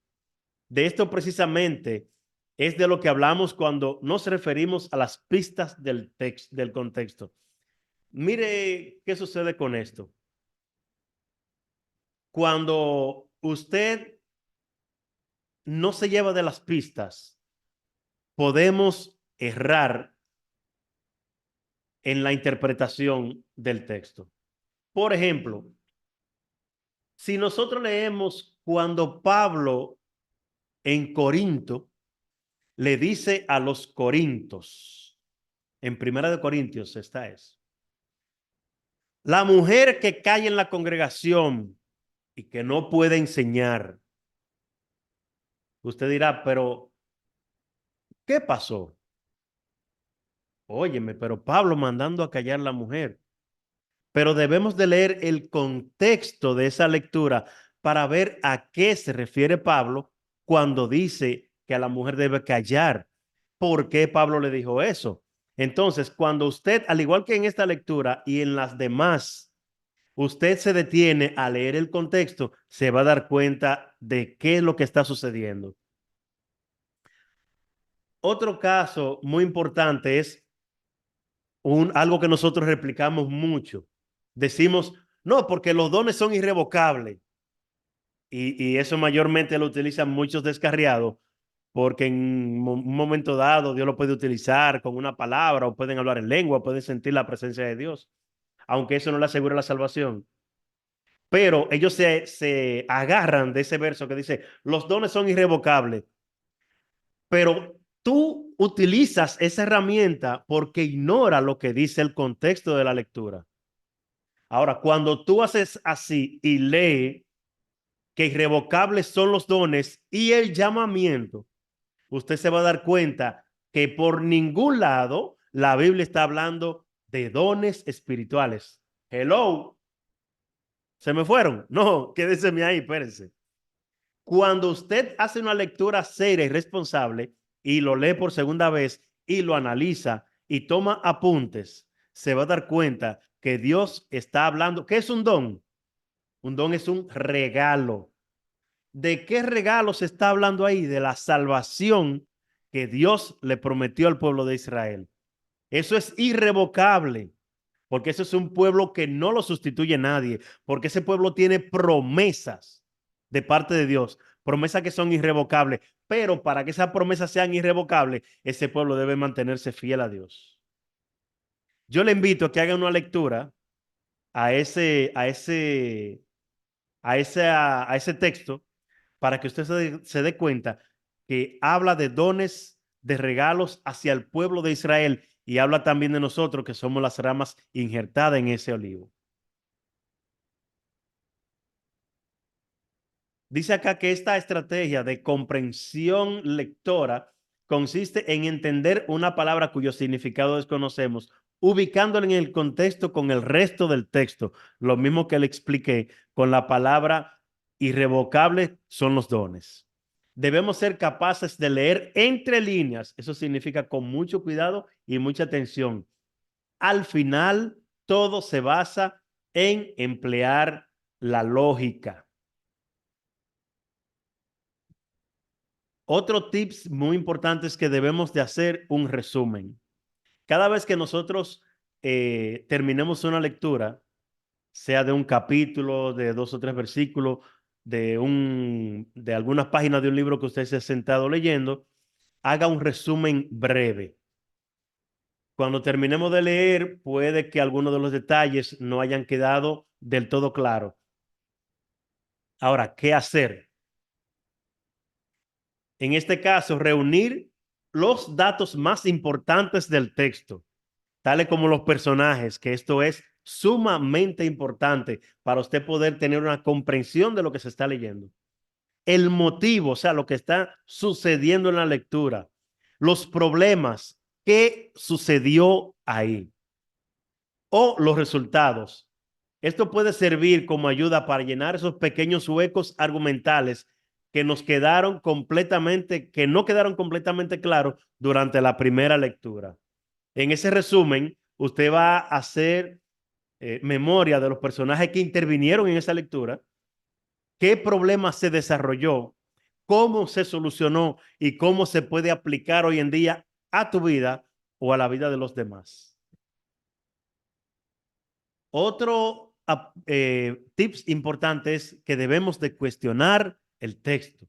De esto precisamente es de lo que hablamos cuando nos referimos a las pistas del texto, del contexto. Mire qué sucede con esto. Cuando usted no se lleva de las pistas, podemos errar en la interpretación del texto. Por ejemplo, si nosotros leemos cuando Pablo en Corinto le dice a los corintos, en Primera de Corintios esta es, la mujer que cae en la congregación y que no puede enseñar. Usted dirá, pero ¿qué pasó? Óyeme, pero Pablo mandando a callar a la mujer. Pero debemos de leer el contexto de esa lectura para ver a qué se refiere Pablo cuando dice que a la mujer debe callar. ¿Por qué Pablo le dijo eso? Entonces, cuando usted, al igual que en esta lectura y en las demás, usted se detiene a leer el contexto, se va a dar cuenta de qué es lo que está sucediendo. Otro caso muy importante es algo que nosotros replicamos mucho. Decimos, no, porque los dones son irrevocables. Y eso mayormente lo utilizan muchos descarriados, porque en un momento dado Dios lo puede utilizar con una palabra, o pueden hablar en lengua, pueden sentir la presencia de Dios, aunque eso no le asegura la salvación. Pero ellos se agarran de ese verso que dice, los dones son irrevocables, pero tú utilizas esa herramienta porque ignora lo que dice el contexto de la lectura. Ahora, cuando tú haces así y lee que irrevocables son los dones y el llamamiento, usted se va a dar cuenta que por ningún lado la Biblia está hablando de dones espirituales. Hello. ¿Se me fueron? No, quédeseme ahí, espérense. Cuando usted hace una lectura seria y responsable y lo lee por segunda vez y lo analiza y toma apuntes, se va a dar cuenta que Dios está hablando. ¿Qué es un don? Un don es un regalo. ¿De qué regalo se está hablando ahí? De la salvación que Dios le prometió al pueblo de Israel. Eso es irrevocable, porque eso es un pueblo que no lo sustituye nadie, porque ese pueblo tiene promesas de parte de Dios, promesas que son irrevocables, pero para que esas promesas sean irrevocables, ese pueblo debe mantenerse fiel a Dios. Yo le invito a que haga una lectura a ese texto para que usted se dé cuenta que habla de dones, de regalos hacia el pueblo de Israel y habla también de nosotros que somos las ramas injertadas en ese olivo. Dice acá que esta estrategia de comprensión lectora consiste en entender una palabra cuyo significado desconocemos, ubicándola en el contexto con el resto del texto. Lo mismo que le expliqué con la palabra irrevocable son los dones. Debemos ser capaces de leer entre líneas. Eso significa con mucho cuidado y mucha atención. Al final, todo se basa en emplear la lógica. Otro tips muy importante es que debemos de hacer un resumen. Cada vez que nosotros terminemos una lectura, sea de un capítulo, de 2 o 3 versículos, de algunas páginas de un libro que usted se ha sentado leyendo, haga un resumen breve. Cuando terminemos de leer, puede que algunos de los detalles no hayan quedado del todo claros. Ahora, ¿qué hacer? En este caso, reunir los datos más importantes del texto, tales como los personajes, que esto es sumamente importante para usted poder tener una comprensión de lo que se está leyendo. El motivo, o sea, lo que está sucediendo en la lectura, los problemas, qué sucedió ahí, o los resultados. Esto puede servir como ayuda para llenar esos pequeños huecos argumentales que no quedaron completamente claros durante la primera lectura. En ese resumen, usted va a hacer memoria de los personajes que intervinieron en esa lectura, qué problema se desarrolló, cómo se solucionó y cómo se puede aplicar hoy en día a tu vida o a la vida de los demás. Otro tips importante es que debemos de cuestionar el texto.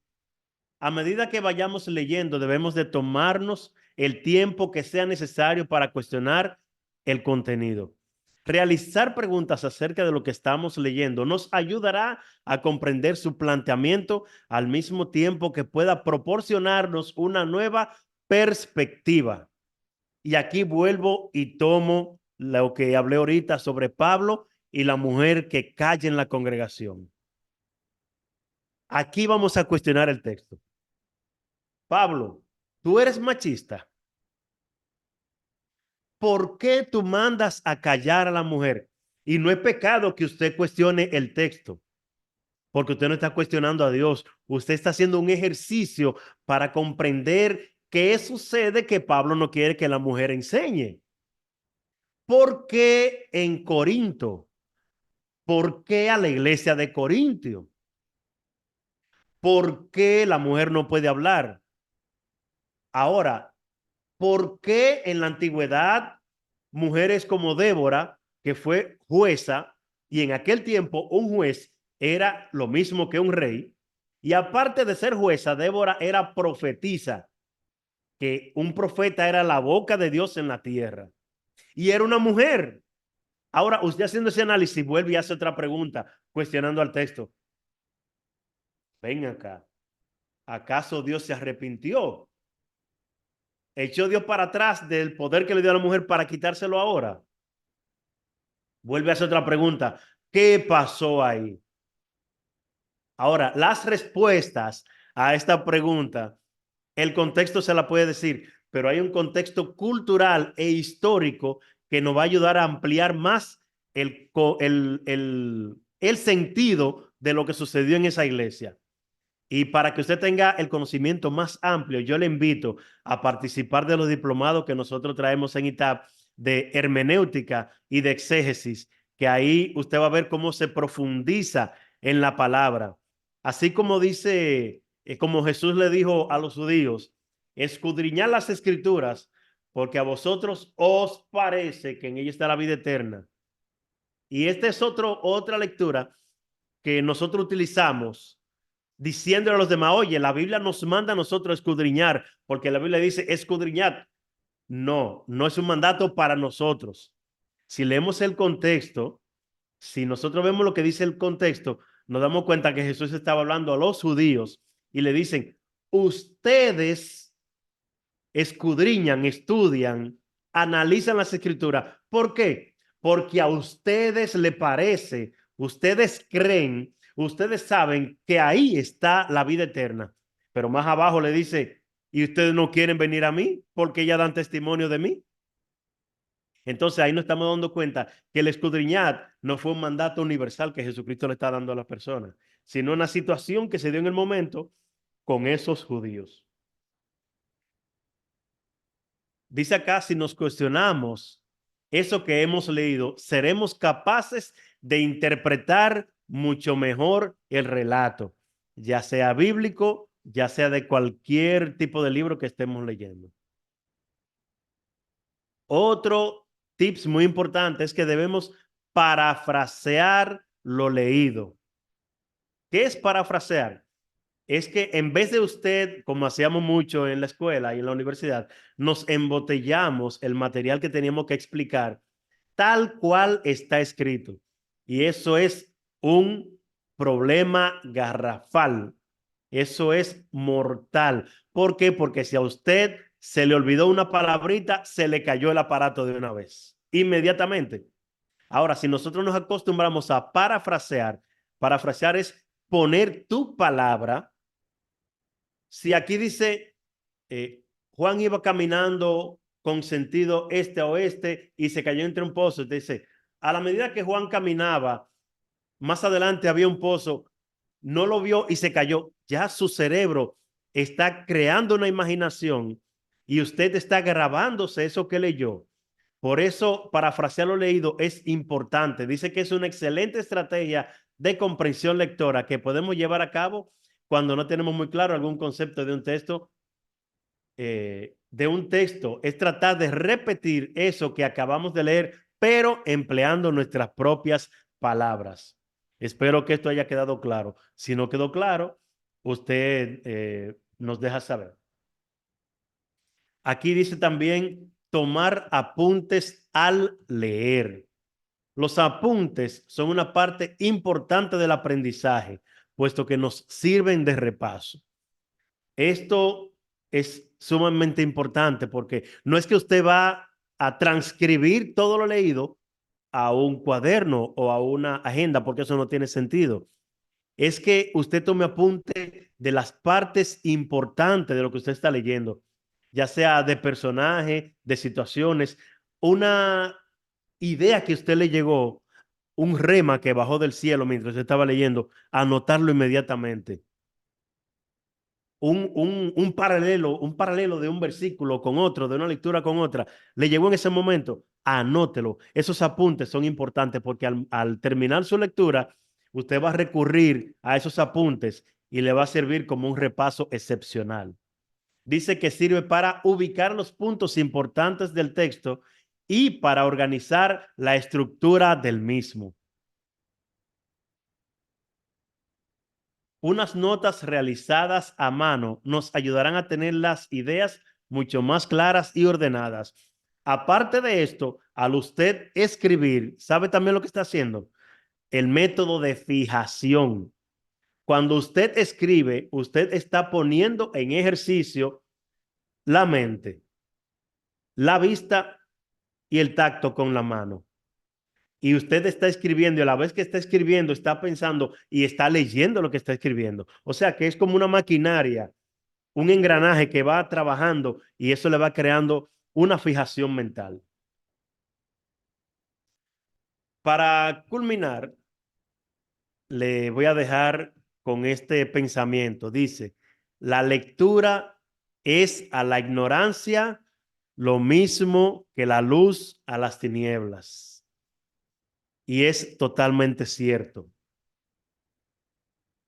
A medida que vayamos leyendo, debemos de tomarnos el tiempo que sea necesario para cuestionar el contenido. Realizar preguntas acerca de lo que estamos leyendo nos ayudará a comprender su planteamiento al mismo tiempo que pueda proporcionarnos una nueva perspectiva. Y aquí vuelvo y tomo lo que hablé ahorita sobre Pablo y la mujer que calla en la congregación. Aquí vamos a cuestionar el texto. Pablo, tú eres machista. ¿Por qué tú mandas a callar a la mujer? Y no es pecado que usted cuestione el texto, porque usted no está cuestionando a Dios. Usted está haciendo un ejercicio para comprender qué sucede que Pablo no quiere que la mujer enseñe. ¿Por qué en Corinto? ¿Por qué a la iglesia de Corintio? ¿Por qué la mujer no puede hablar? Ahora, ¿por qué en la antigüedad mujeres como Débora, que fue jueza, y en aquel tiempo un juez era lo mismo que un rey, y aparte de ser jueza, Débora era profetisa, que un profeta era la boca de Dios en la tierra, y era una mujer? Ahora, usted haciendo ese análisis, vuelve y hace otra pregunta, cuestionando al texto. Ven acá, ¿acaso Dios se arrepintió? ¿Echó Dios para atrás del poder que le dio a la mujer para quitárselo ahora? Vuelve a hacer otra pregunta. ¿Qué pasó ahí? Ahora, las respuestas a esta pregunta, el contexto se la puede decir, pero hay un contexto cultural e histórico que nos va a ayudar a ampliar más el sentido de lo que sucedió en esa iglesia. Y para que usted tenga el conocimiento más amplio, yo le invito a participar de los diplomados que nosotros traemos en ITAP de hermenéutica y de exégesis, que ahí usted va a ver cómo se profundiza en la palabra. Así como dice, como Jesús le dijo a los judíos, escudriñad las escrituras, porque a vosotros os parece que en ella está la vida eterna. Y esta es otra lectura que nosotros utilizamos diciéndole a los demás, oye, la Biblia nos manda a nosotros escudriñar, porque la Biblia dice escudriñar. No, no es un mandato para nosotros. Si leemos el contexto, si nosotros vemos lo que dice el contexto, nos damos cuenta que Jesús estaba hablando a los judíos y le dicen, ustedes escudriñan, estudian, analizan las escrituras. ¿Por qué? Porque a ustedes le parece, ustedes creen, ustedes saben que ahí está la vida eterna. Pero más abajo le dice, ¿y ustedes no quieren venir a mí porque ya dan testimonio de mí? Entonces ahí nos estamos dando cuenta que el escudriñar no fue un mandato universal que Jesucristo le está dando a las personas, sino una situación que se dio en el momento con esos judíos. Dice acá, si nos cuestionamos eso que hemos leído, seremos capaces de interpretar mucho mejor el relato, ya sea bíblico, ya sea de cualquier tipo de libro que estemos leyendo. Otro tips muy importante es que debemos parafrasear lo leído. ¿Qué es parafrasear? Es que en vez de usted, como hacíamos mucho en la escuela y en la universidad, nos embotellamos el material que teníamos que explicar tal cual está escrito. Y eso es un problema garrafal. Eso es mortal. ¿Por qué? Porque si a usted se le olvidó una palabrita, se le cayó el aparato de una vez, inmediatamente. Ahora, si nosotros nos acostumbramos a parafrasear es poner tu palabra. Si aquí dice, Juan iba caminando con sentido este a oeste y se cayó entre un pozo, te dice, a la medida que Juan caminaba, más adelante había un pozo, no lo vio y se cayó. Ya su cerebro está creando una imaginación y usted está grabándose eso que leyó. Por eso, parafrasear lo leído es importante. Dice que es una excelente estrategia de comprensión lectora que podemos llevar a cabo cuando no tenemos muy claro algún concepto de un texto. Es tratar de repetir eso que acabamos de leer, pero empleando nuestras propias palabras. Espero que esto haya quedado claro. Si no quedó claro, usted nos deja saber. Aquí dice también tomar apuntes al leer. Los apuntes son una parte importante del aprendizaje, puesto que nos sirven de repaso. Esto es sumamente importante porque no es que usted va a transcribir todo lo leído a un cuaderno o a una agenda, porque eso no tiene sentido. Es que usted tome apunte de las partes importantes de lo que usted está leyendo, ya sea de personaje, de situaciones, una idea que usted le llegó, un rema que bajó del cielo mientras usted estaba leyendo, anotarlo inmediatamente. Un paralelo de un versículo con otro, de una lectura con otra, le llegó en ese momento, anótelo. Esos apuntes son importantes porque al terminar su lectura, usted va a recurrir a esos apuntes y le va a servir como un repaso excepcional. Dice que sirve para ubicar los puntos importantes del texto y para organizar la estructura del mismo. Unas notas realizadas a mano nos ayudarán a tener las ideas mucho más claras y ordenadas. Aparte de esto, al usted escribir, ¿sabe también lo que está haciendo? El método de fijación. Cuando usted escribe, usted está poniendo en ejercicio la mente, la vista y el tacto con la mano. Y usted está escribiendo y a la vez que está escribiendo está pensando y está leyendo lo que está escribiendo. O sea que es como una maquinaria, un engranaje que va trabajando y eso le va creando una fijación mental. Para culminar, le voy a dejar con este pensamiento. Dice, la lectura es a la ignorancia lo mismo que la luz a las tinieblas. Y es totalmente cierto.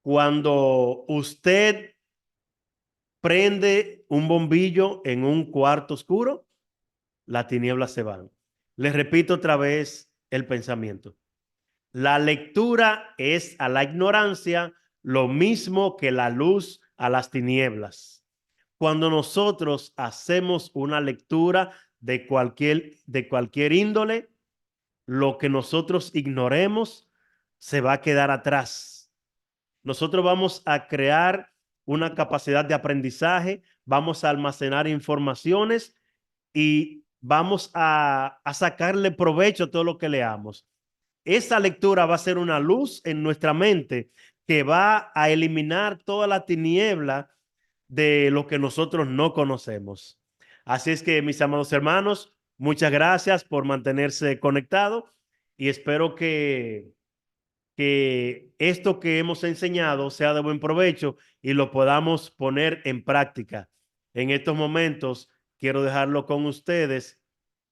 Cuando usted prende un bombillo en un cuarto oscuro, las tinieblas se van. Les repito otra vez el pensamiento. La lectura es a la ignorancia lo mismo que la luz a las tinieblas. Cuando nosotros hacemos una lectura de cualquier índole, lo que nosotros ignoremos se va a quedar atrás. Nosotros vamos a crear una capacidad de aprendizaje, vamos a almacenar informaciones y vamos a sacarle provecho a todo lo que leamos. Esa lectura va a ser una luz en nuestra mente que va a eliminar toda la tiniebla de lo que nosotros no conocemos. Así es que, mis amados hermanos, muchas gracias por mantenerse conectados y espero que esto que hemos enseñado sea de buen provecho y lo podamos poner en práctica. En estos momentos quiero dejarlo con ustedes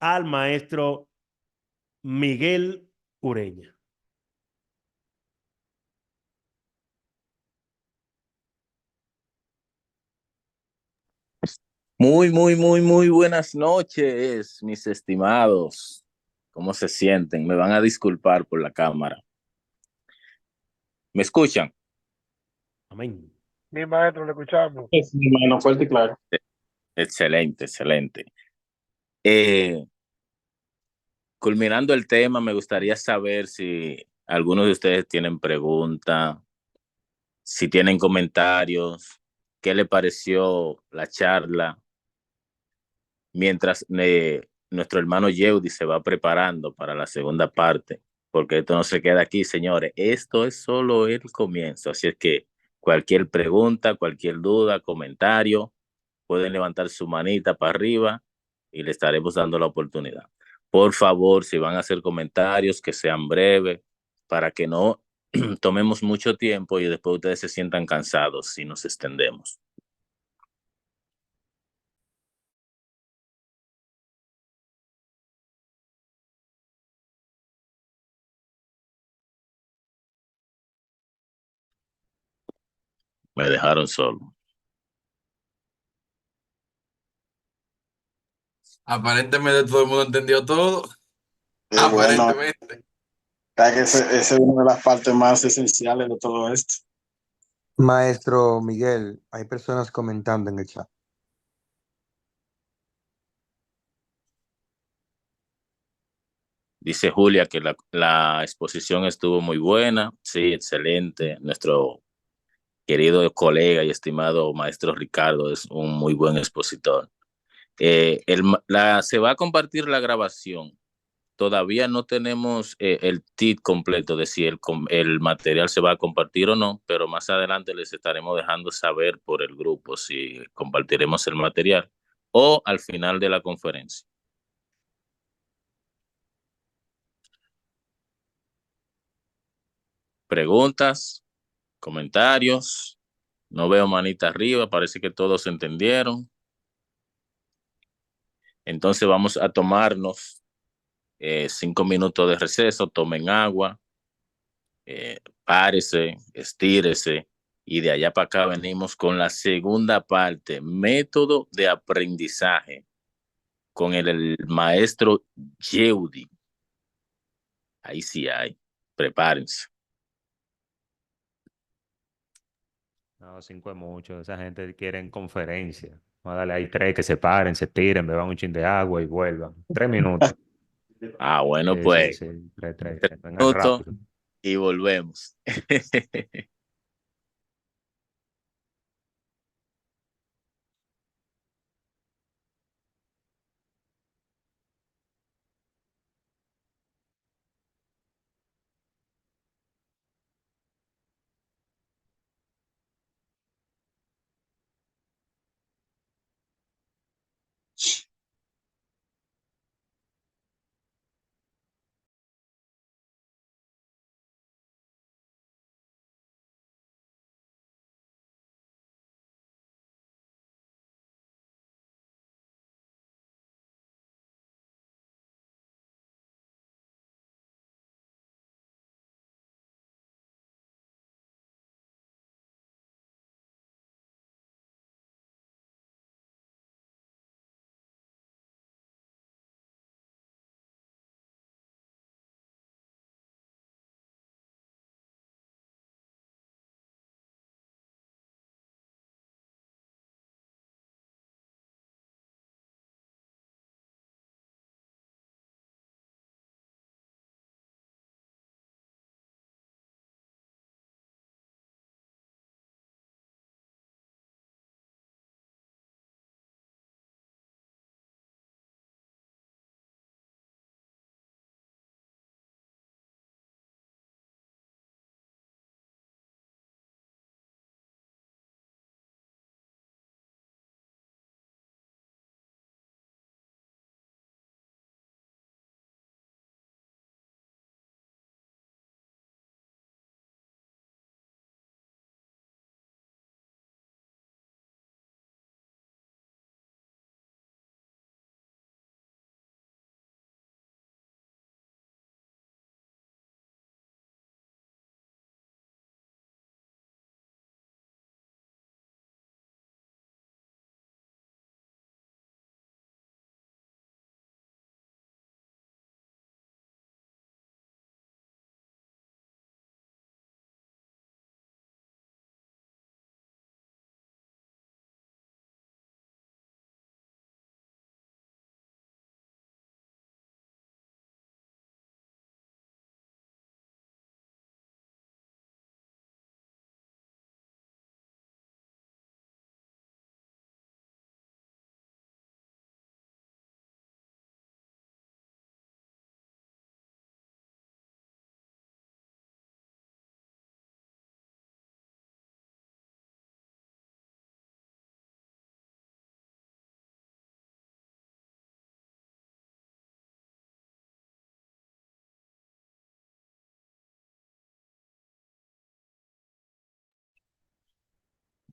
al maestro Miguel Ureña. Muy buenas noches, mis estimados. ¿Cómo se sienten? Me van a disculpar por la cámara. ¿Me escuchan? Amén. Mi maestro, le escuchamos. Sí, mi hermano, fuerte y claro. Excelente, excelente. Eh, Culminando el tema, me gustaría saber si algunos de ustedes tienen preguntas, si tienen comentarios, qué le pareció la charla, mientras nuestro hermano Yeudi se va preparando para la segunda parte, porque esto no se queda aquí, señores. Esto es solo el comienzo. Así es que cualquier pregunta, cualquier duda, comentario, pueden levantar su manita para arriba y le estaremos dando la oportunidad. Por favor, si van a hacer comentarios, que sean breves, para que no tomemos mucho tiempo y después ustedes se sientan cansados si nos extendemos. Me dejaron solo. Aparentemente todo el mundo entendió todo. Bueno, Aparentemente. esa es una de las partes más esenciales de todo esto. Maestro Miguel, hay personas comentando en el chat. Dice Julia que la exposición estuvo muy buena. Sí, excelente. Nuestro querido colega y estimado maestro Ricardo es un muy buen expositor. Se va a compartir la grabación. Todavía no tenemos el tip completo de si el material se va a compartir o no, pero más adelante les estaremos dejando saber por el grupo si compartiremos el material o al final de la conferencia. Preguntas, comentarios. No veo manita arriba, parece que todos entendieron. Entonces vamos a tomarnos 5 minutos de receso, tomen agua, párese, estírese y de allá para acá venimos con la segunda parte, método de aprendizaje con el maestro Yeudi. Ahí sí hay, prepárense. No, 5 es mucho. Esa gente quiere conferencia. Vamos a darle ahí 3 que se paren, se tiren, beban un chin de agua y vuelvan. 3 minutos. Bueno, Sí, sí, pues sí. 3. 3 Vengan minutos rápido. y volvemos.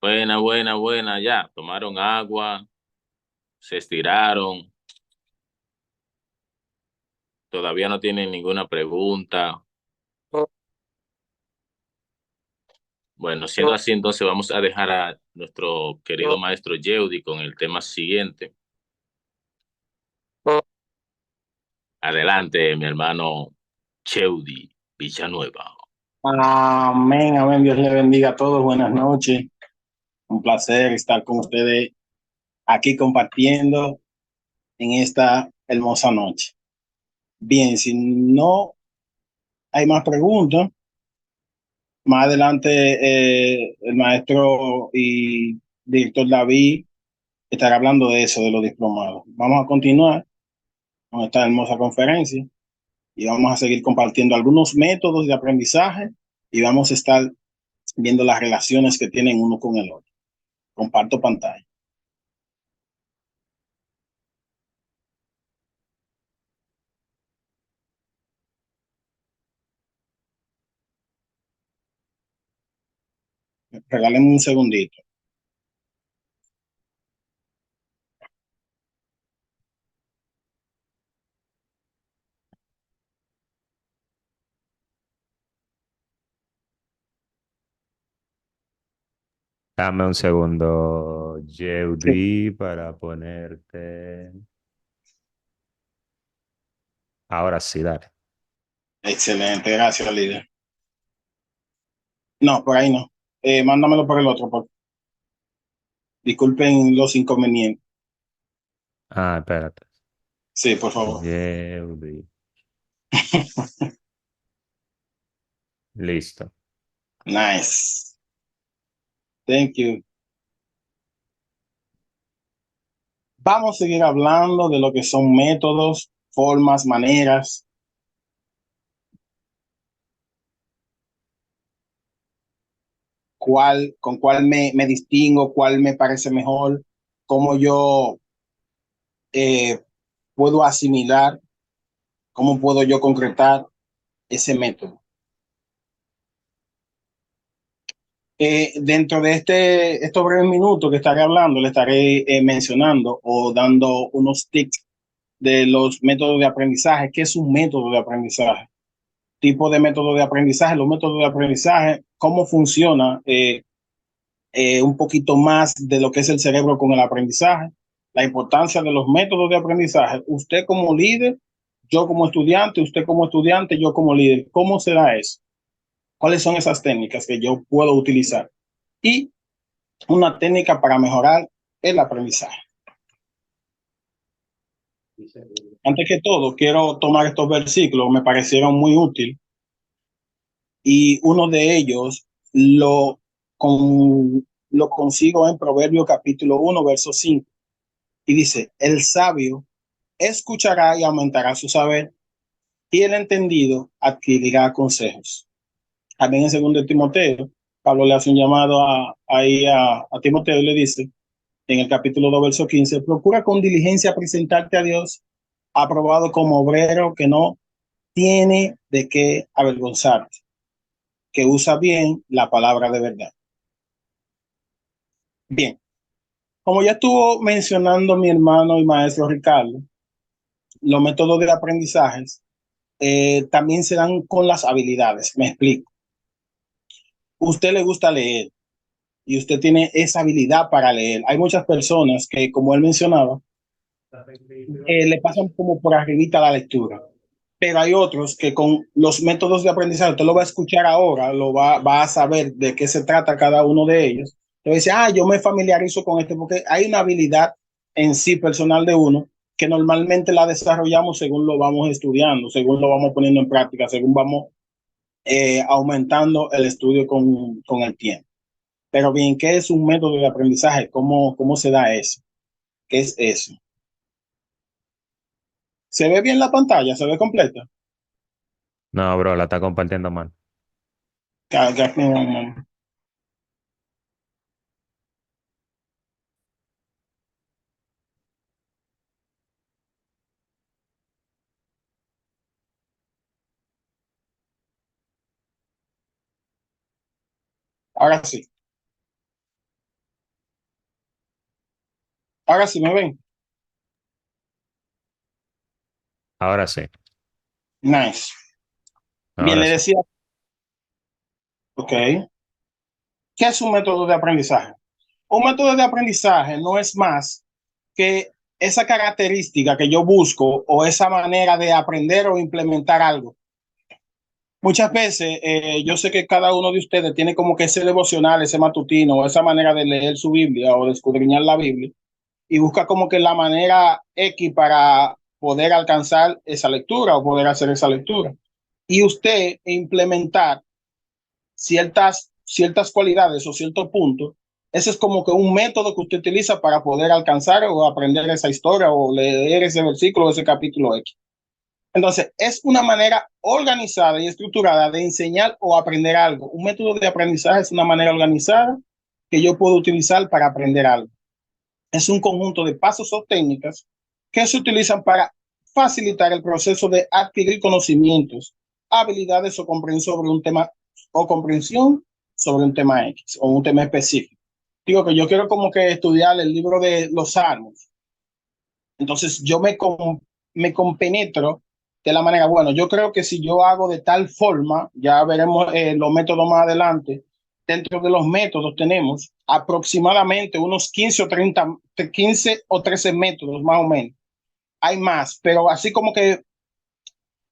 Buena, buena, buena, ya. Tomaron agua, se estiraron, todavía no tienen ninguna pregunta. Bueno, siendo así, entonces vamos a dejar a nuestro querido maestro Yeudi con el tema siguiente. Adelante, mi hermano Yeudi Villanueva. Amén, amén. Dios le bendiga a todos. Buenas noches. Un placer estar con ustedes aquí compartiendo en esta hermosa noche. Bien, si no hay más preguntas, más adelante el maestro y director David estará hablando de eso, de los diplomados. Vamos a continuar con esta hermosa conferencia y vamos a seguir compartiendo algunos métodos de aprendizaje y vamos a estar viendo las relaciones que tienen uno con el otro. Comparto pantalla. Regálenme un segundito. Dame un segundo, Sí. Yeudi, para ponerte. Ahora sí, dale. Excelente, gracias, líder. No, por ahí no. Mándamelo por el otro. Disculpen los inconvenientes. Ah, espérate. Sí, por favor. Yeudi. Listo. Nice. Thank you. Vamos a seguir hablando de lo que son métodos, formas, maneras. Con cuál me distingo, cuál me parece mejor, cómo yo eh, puedo asimilar, cómo puedo yo concretar ese método. Dentro de estos breves minutos que estaré hablando, le estaré mencionando o dando unos tips de los métodos de aprendizaje. ¿Qué es un método de aprendizaje? Tipo de método de aprendizaje, los métodos de aprendizaje, cómo funciona un poquito más de lo que es el cerebro con el aprendizaje, la importancia de los métodos de aprendizaje. Usted como líder, yo como estudiante, usted como estudiante, yo como líder. ¿Cómo será eso? ¿Cuáles son esas técnicas que yo puedo utilizar? Y una técnica para mejorar el aprendizaje. Antes que todo, quiero tomar estos versículos, me parecieron muy útiles, y uno de ellos lo consigo en Proverbios capítulo 1, verso 5, y dice, el sabio escuchará y aumentará su saber, y el entendido adquirirá consejos. También en 2 Timoteo, Pablo le hace un llamado a Timoteo y le dice, en el capítulo 2, verso 15, procura con diligencia presentarte a Dios aprobado como obrero que no tiene de qué avergonzarte, que usa bien la palabra de verdad. Bien, como ya estuvo mencionando mi hermano y maestro Ricardo, los métodos de aprendizaje también se dan con las habilidades. Me explico. Usted le gusta leer y usted tiene esa habilidad para leer. Hay muchas personas que, como él mencionaba, le pasan como por arribita la lectura. Pero hay otros que con los métodos de aprendizaje, usted lo va a escuchar ahora, va a saber de qué se trata cada uno de ellos. Entonces dice, yo me familiarizo con este, porque hay una habilidad en sí personal de uno que normalmente la desarrollamos según lo vamos estudiando, según lo vamos poniendo en práctica, según vamos aumentando el estudio con el tiempo. Pero bien, ¿qué es un método de aprendizaje? ¿Cómo se da eso? ¿Qué es eso? ¿Se ve bien la pantalla? ¿Se ve completa? No, bro, la está compartiendo mal. Ahora sí. Ahora sí me ven. Ahora sí, Nice. Bien, ahora le sí. decía, ok. ¿Qué es un método de aprendizaje? Un método de aprendizaje no es más que esa característica que yo busco o esa manera de aprender o implementar algo. Muchas veces yo sé que cada uno de ustedes tiene como que ese devocional, ese matutino, o esa manera de leer su Biblia o de escudriñar la Biblia y busca como que la manera X para poder alcanzar esa lectura o poder hacer esa lectura. Y usted implementar ciertas cualidades o ciertos puntos, ese es como que un método que usted utiliza para poder alcanzar o aprender esa historia o leer ese versículo o ese capítulo X. Entonces, es una manera organizada y estructurada de enseñar o aprender algo. Un método de aprendizaje es una manera organizada que yo puedo utilizar para aprender algo. Es un conjunto de pasos o técnicas que se utilizan para facilitar el proceso de adquirir conocimientos, habilidades o comprensión sobre un tema o comprensión sobre un tema X o un tema específico. Digo que yo quiero como que estudiar el libro de los Salmos. Entonces yo me compenetro de la manera, bueno, yo creo que si yo hago de tal forma, ya veremos los métodos más adelante, dentro de los métodos tenemos aproximadamente unos 15 o 13 métodos más o menos. Hay más, pero así como que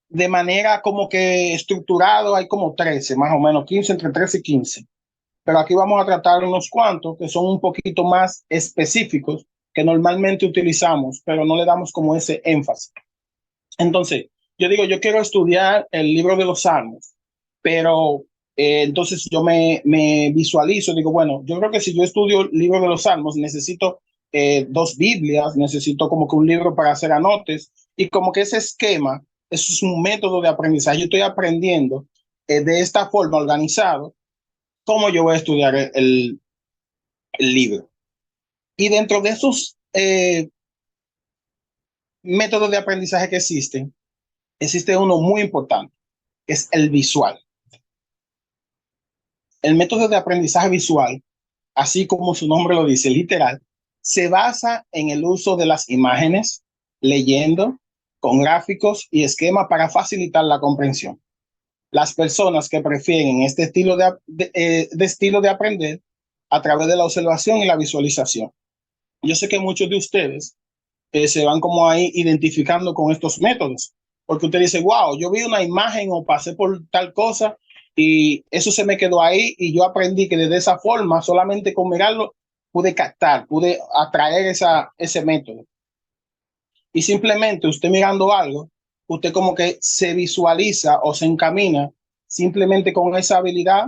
de manera como que estructurado hay como 13, más o menos 15, entre 13 y 15. Pero aquí vamos a tratar unos cuantos que son un poquito más específicos que normalmente utilizamos, pero no le damos como ese énfasis. Entonces, yo digo, yo quiero estudiar el libro de los Salmos, pero entonces yo me visualizo, digo, bueno, yo creo que si yo estudio el libro de los Salmos, necesito dos Biblias, necesito como que un libro para hacer anotes, y como que ese esquema, eso es un método de aprendizaje. Yo estoy aprendiendo de esta forma organizado cómo yo voy a estudiar el libro. Y dentro de esos métodos de aprendizaje que existen, existe uno muy importante, que es el visual. El método de aprendizaje visual, así como su nombre lo dice, literal, se basa en el uso de las imágenes, leyendo, con gráficos y esquemas para facilitar la comprensión. Las personas que prefieren este estilo estilo de aprender a través de la observación y la visualización. Yo sé que muchos de ustedes se van como ahí identificando con estos métodos, porque usted dice, wow, yo vi una imagen o pasé por tal cosa y eso se me quedó ahí y yo aprendí que de esa forma, solamente con mirarlo, pude captar, pude atraer ese método. Y simplemente usted mirando algo, usted como que se visualiza o se encamina simplemente con esa habilidad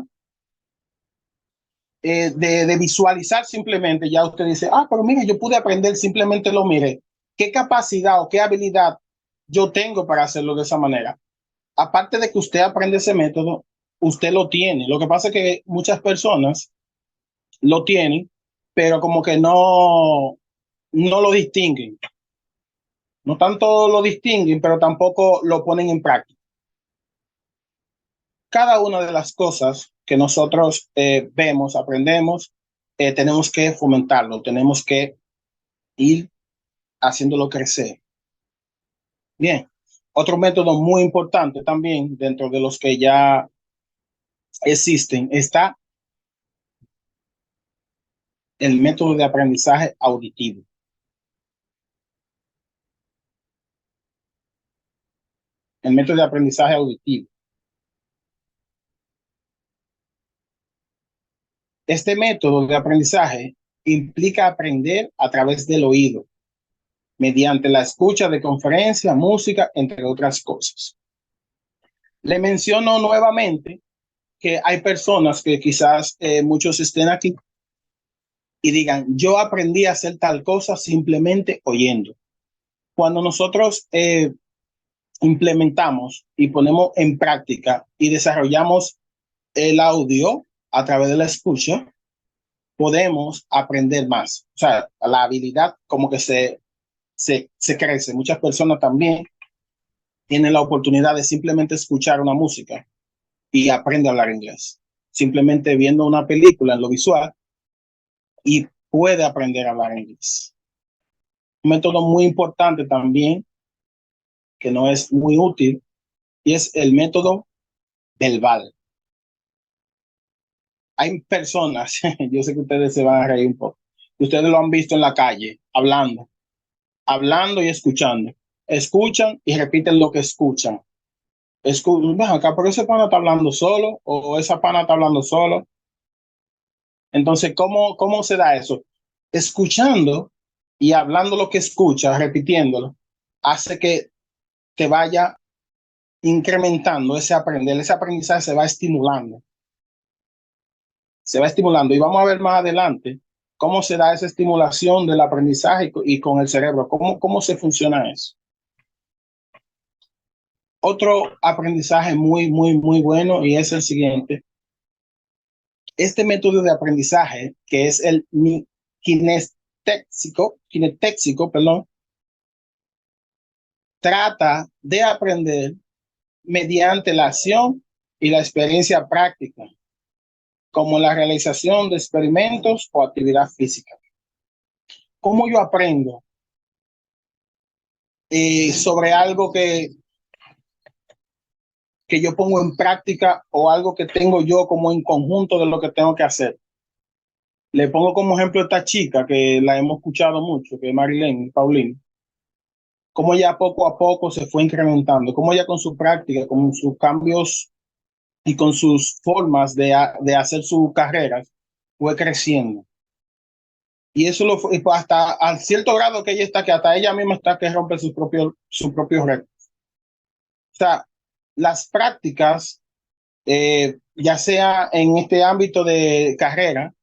de visualizar simplemente, ya usted dice, ah, pero mire, yo pude aprender, simplemente lo miré. ¿Qué capacidad o qué habilidad yo tengo para hacerlo de esa manera? Aparte de que usted aprende ese método, usted lo tiene. Lo que pasa es que muchas personas lo tienen, pero como que no lo distinguen. No tanto lo distinguen, pero tampoco lo ponen en práctica. Cada una de las cosas que nosotros vemos, aprendemos, tenemos que fomentarlo, tenemos que ir haciéndolo crecer. Bien, otro método muy importante también dentro de los que ya existen está el método de aprendizaje auditivo. El método de aprendizaje auditivo. Este método de aprendizaje implica aprender a través del oído, mediante la escucha de conferencia, música, entre otras cosas. Le menciono nuevamente que hay personas que quizás muchos estén aquí y digan, yo aprendí a hacer tal cosa simplemente oyendo. Cuando nosotros implementamos y ponemos en práctica y desarrollamos el audio a través de la escucha, podemos aprender más. O sea, la habilidad como que se crece. Muchas personas también tienen la oportunidad de simplemente escuchar una música y aprende a hablar inglés. Simplemente viendo una película en lo visual y puede aprender a hablar inglés. Un método muy importante también, que no es muy útil, y es el método verbal. Hay personas, yo sé que ustedes se van a reír un poco, ustedes lo han visto en la calle, hablando y escuchando. Escuchan y repiten lo que escuchan. Acá, pero ese pana está hablando solo o esa pana está hablando solo. Entonces, ¿cómo se da eso? Escuchando y hablando lo que escuchas, repitiéndolo, hace que te vaya incrementando ese aprendizaje se va estimulando. Se va estimulando y vamos a ver más adelante cómo se da esa estimulación del aprendizaje y con el cerebro, cómo se funciona eso. Otro aprendizaje muy bueno y es el siguiente. Este método de aprendizaje, que es el kinestésico, perdón, trata de aprender mediante la acción y la experiencia práctica, como la realización de experimentos o actividad física. ¿Cómo yo aprendo sobre algo que yo pongo en práctica o algo que tengo yo como en conjunto de lo que tengo que hacer? Le pongo como ejemplo a esta chica que la hemos escuchado mucho, que es Marilyn Paulino, cómo ella poco a poco se fue incrementando, cómo ella con su práctica, con sus cambios y con sus formas de hacer sus carreras, fue creciendo. Y eso lo fue hasta a cierto grado que ella está, que hasta ella misma está que rompe su propio reto. O sea, las prácticas, ya sea en este ámbito de carrera,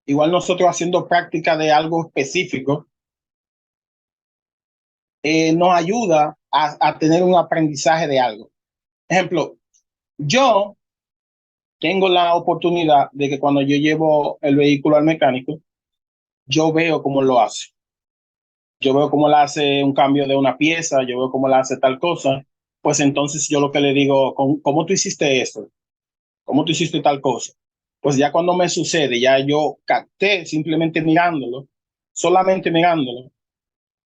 igual nosotros haciendo práctica de algo específico, nos ayuda a tener un aprendizaje de algo. Ejemplo, yo tengo la oportunidad de que cuando yo llevo el vehículo al mecánico, yo veo cómo lo hace. Yo veo cómo le hace un cambio de una pieza, yo veo cómo le hace tal cosa. Pues entonces yo lo que le digo, ¿cómo tú hiciste esto? ¿Cómo tú hiciste tal cosa? Pues ya cuando me sucede, ya yo capté simplemente mirándolo, solamente mirándolo.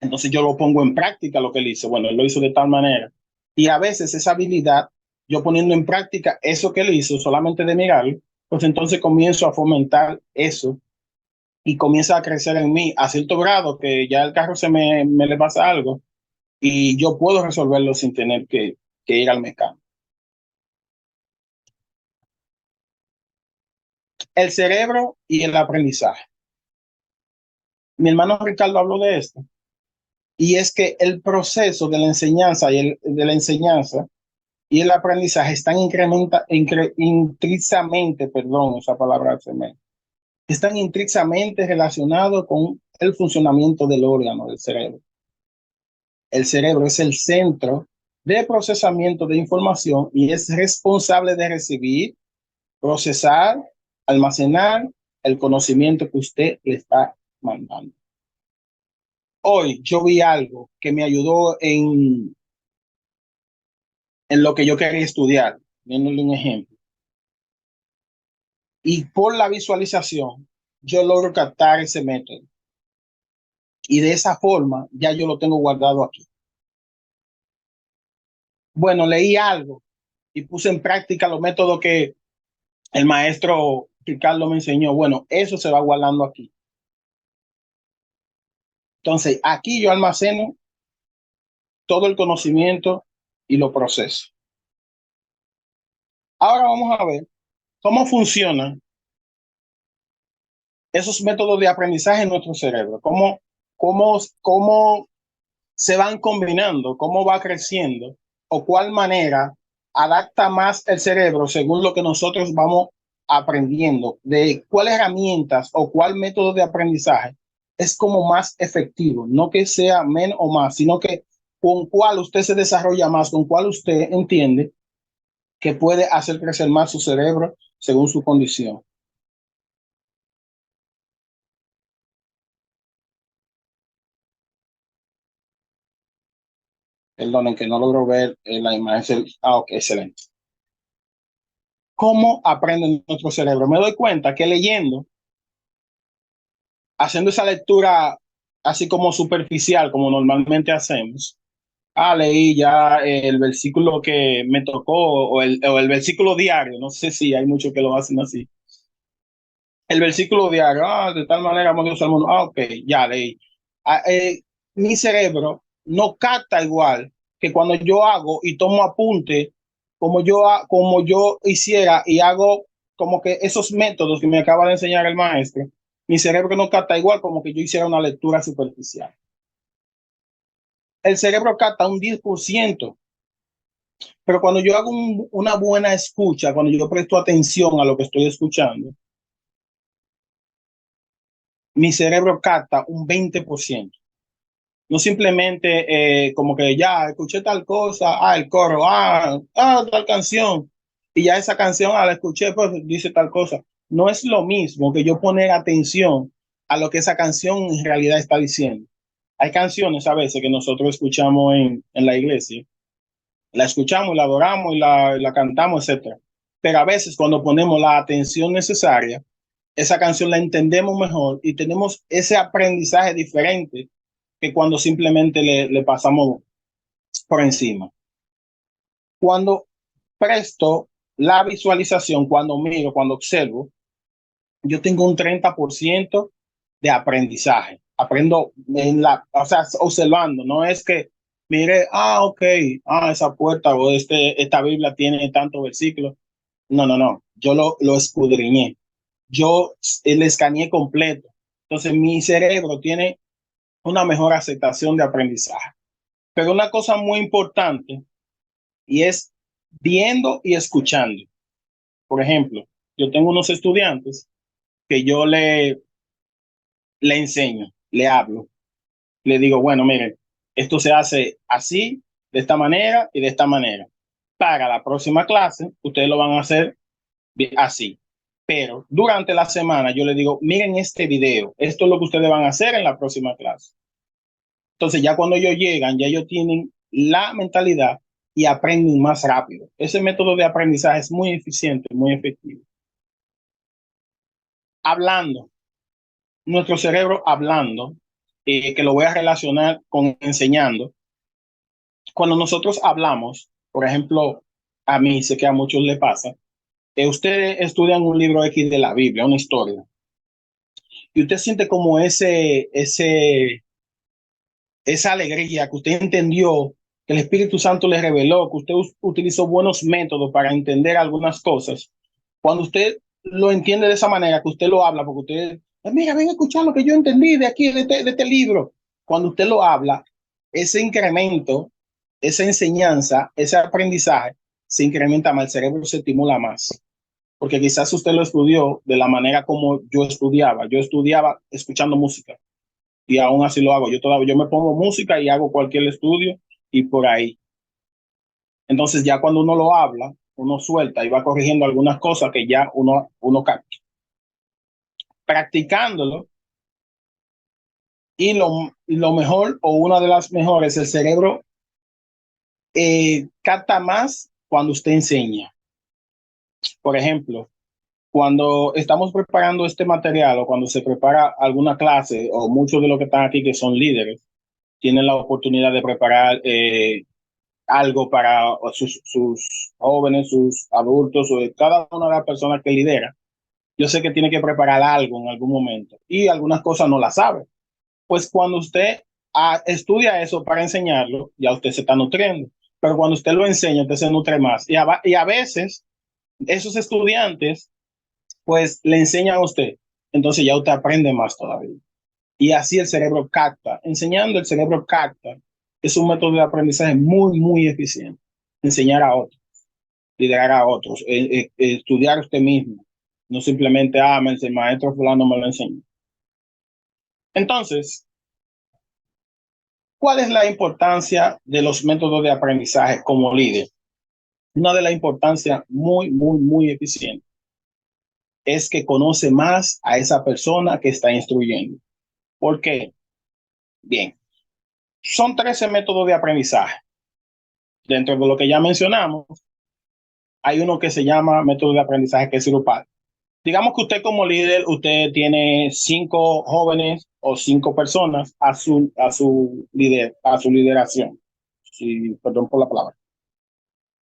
Entonces yo lo pongo en práctica lo que él hizo. Bueno, él lo hizo de tal manera. Y a veces esa habilidad, yo poniendo en práctica eso que él hizo, solamente de mirarlo, pues entonces comienzo a fomentar eso y comienza a crecer en mí a cierto grado que ya el carro me le pasa algo y yo puedo resolverlo sin tener que ir al mecánico. El cerebro y el aprendizaje. Mi hermano Ricardo habló de esto. Y es que el proceso de la enseñanza y el aprendizaje están intrínsecamente, perdón, esa palabra se me, están intrínsecamente relacionados con el funcionamiento del órgano del cerebro. El cerebro es el centro de procesamiento de información y es responsable de recibir, procesar, almacenar el conocimiento que usted le está mandando. Hoy yo vi algo que me ayudó en lo que yo quería estudiar, viéndole un ejemplo. Y por la visualización, yo logro captar ese método. Y de esa forma, ya yo lo tengo guardado aquí. Bueno, leí algo y puse en práctica los métodos que el maestro Ricardo me enseñó. Bueno, eso se va guardando aquí. Entonces, aquí yo almaceno todo el conocimiento y lo proceso. Ahora vamos a ver cómo funcionan esos métodos de aprendizaje en nuestro cerebro, cómo se van combinando, cómo va creciendo o cuál manera adapta más el cerebro según lo que nosotros vamos aprendiendo, de cuáles herramientas o cuál método de aprendizaje es como más efectivo, no que sea menos o más, sino que con cuál usted se desarrolla más, con cuál usted entiende que puede hacer crecer más su cerebro según su condición. Perdonen que no logro ver la imagen. Ok, excelente. ¿Cómo aprende nuestro cerebro? Me doy cuenta que leyendo, haciendo esa lectura así como superficial, como normalmente hacemos. Leí ya el versículo que me tocó o el versículo diario. No sé si hay muchos que lo hacen así. El versículo diario, de tal manera amó Dios al mundo. Ok, ya leí. Ah, Mi cerebro no capta igual que cuando yo hago y tomo apunte, como yo hiciera y hago como que esos métodos que me acaba de enseñar el maestro, mi cerebro no capta igual como que yo hiciera una lectura superficial. El cerebro capta un 10%, pero cuando yo hago una buena escucha, cuando yo presto atención a lo que estoy escuchando, mi cerebro capta un 20%. No simplemente como que ya escuché tal cosa, el coro, tal canción, y ya esa canción, la escuché, pues dice tal cosa. No es lo mismo que yo poner atención a lo que esa canción en realidad está diciendo. Hay canciones a veces que nosotros escuchamos en la iglesia, la escuchamos y la adoramos y la cantamos, etcétera. Pero a veces cuando ponemos la atención necesaria, esa canción la entendemos mejor y tenemos ese aprendizaje diferente que cuando simplemente le pasamos por encima. Cuando presto la visualización, cuando miro, cuando observo, yo tengo un 30% de aprendizaje. Aprendo observando, no es que mire, ok, esa puerta o esta Biblia tiene tantos versículos. No, yo lo escudriñé. Yo el escaneé completo. Entonces mi cerebro tiene una mejor aceptación de aprendizaje. Pero una cosa muy importante y es viendo y escuchando. Por ejemplo, yo tengo unos estudiantes que yo le enseño, le hablo, le digo, bueno, miren, esto se hace así, de esta manera y de esta manera. Para la próxima clase, ustedes lo van a hacer así. Pero durante la semana yo les digo, miren este video, esto es lo que ustedes van a hacer en la próxima clase. Entonces ya cuando ellos llegan, ya ellos tienen la mentalidad y aprenden más rápido. Ese método de aprendizaje es muy eficiente, muy efectivo. Hablando, nuestro cerebro hablando, que lo voy a relacionar con enseñando. Cuando nosotros hablamos, por ejemplo, a mí sé que a muchos le pasa, ustedes estudian un libro X de la Biblia, una historia, y usted siente como esa alegría que usted entendió, que el Espíritu Santo le reveló, que usted utilizó buenos métodos para entender algunas cosas. Cuando usted lo entiende de esa manera, que usted lo habla, porque usted, mira, ven a escuchar lo que yo entendí de aquí, de este libro. Cuando usted lo habla, ese incremento, esa enseñanza, ese aprendizaje, se incrementa más, el cerebro se estimula más. Porque quizás usted lo estudió de la manera como yo estudiaba. Yo estudiaba escuchando música y aún así lo hago. Yo me pongo música y hago cualquier estudio y por ahí. Entonces ya cuando uno lo habla, uno suelta y va corrigiendo algunas cosas que ya uno capta. Practicándolo y lo mejor o una de las mejores, el cerebro capta más cuando usted enseña. Por ejemplo, cuando estamos preparando este material o cuando se prepara alguna clase o muchos de los que están aquí que son líderes, tienen la oportunidad de preparar algo para sus jóvenes, sus adultos, o cada una de las personas que lidera. Yo sé que tiene que preparar algo en algún momento y algunas cosas no las sabe. Pues cuando usted estudia eso para enseñarlo, ya usted se está nutriendo. Pero cuando usted lo enseña, usted se nutre más. Y a veces esos estudiantes, pues le enseñan a usted. Entonces ya usted aprende más todavía. Y así el cerebro capta. Enseñando, el cerebro capta. Es un método de aprendizaje muy, muy eficiente. Enseñar a otros, liderar a otros, estudiar usted mismo. No simplemente, el maestro fulano me lo enseñó. Entonces, ¿cuál es la importancia de los métodos de aprendizaje como líder? Una de las importancias muy, muy, muy eficiente es que conoce más a esa persona que está instruyendo. ¿Por qué? Bien, son 13 métodos de aprendizaje. Dentro de lo que ya mencionamos, hay uno que se llama método de aprendizaje que es grupal. Digamos que usted como líder, usted tiene 5 jóvenes o 5 personas a su lideración. Sí, perdón por la palabra.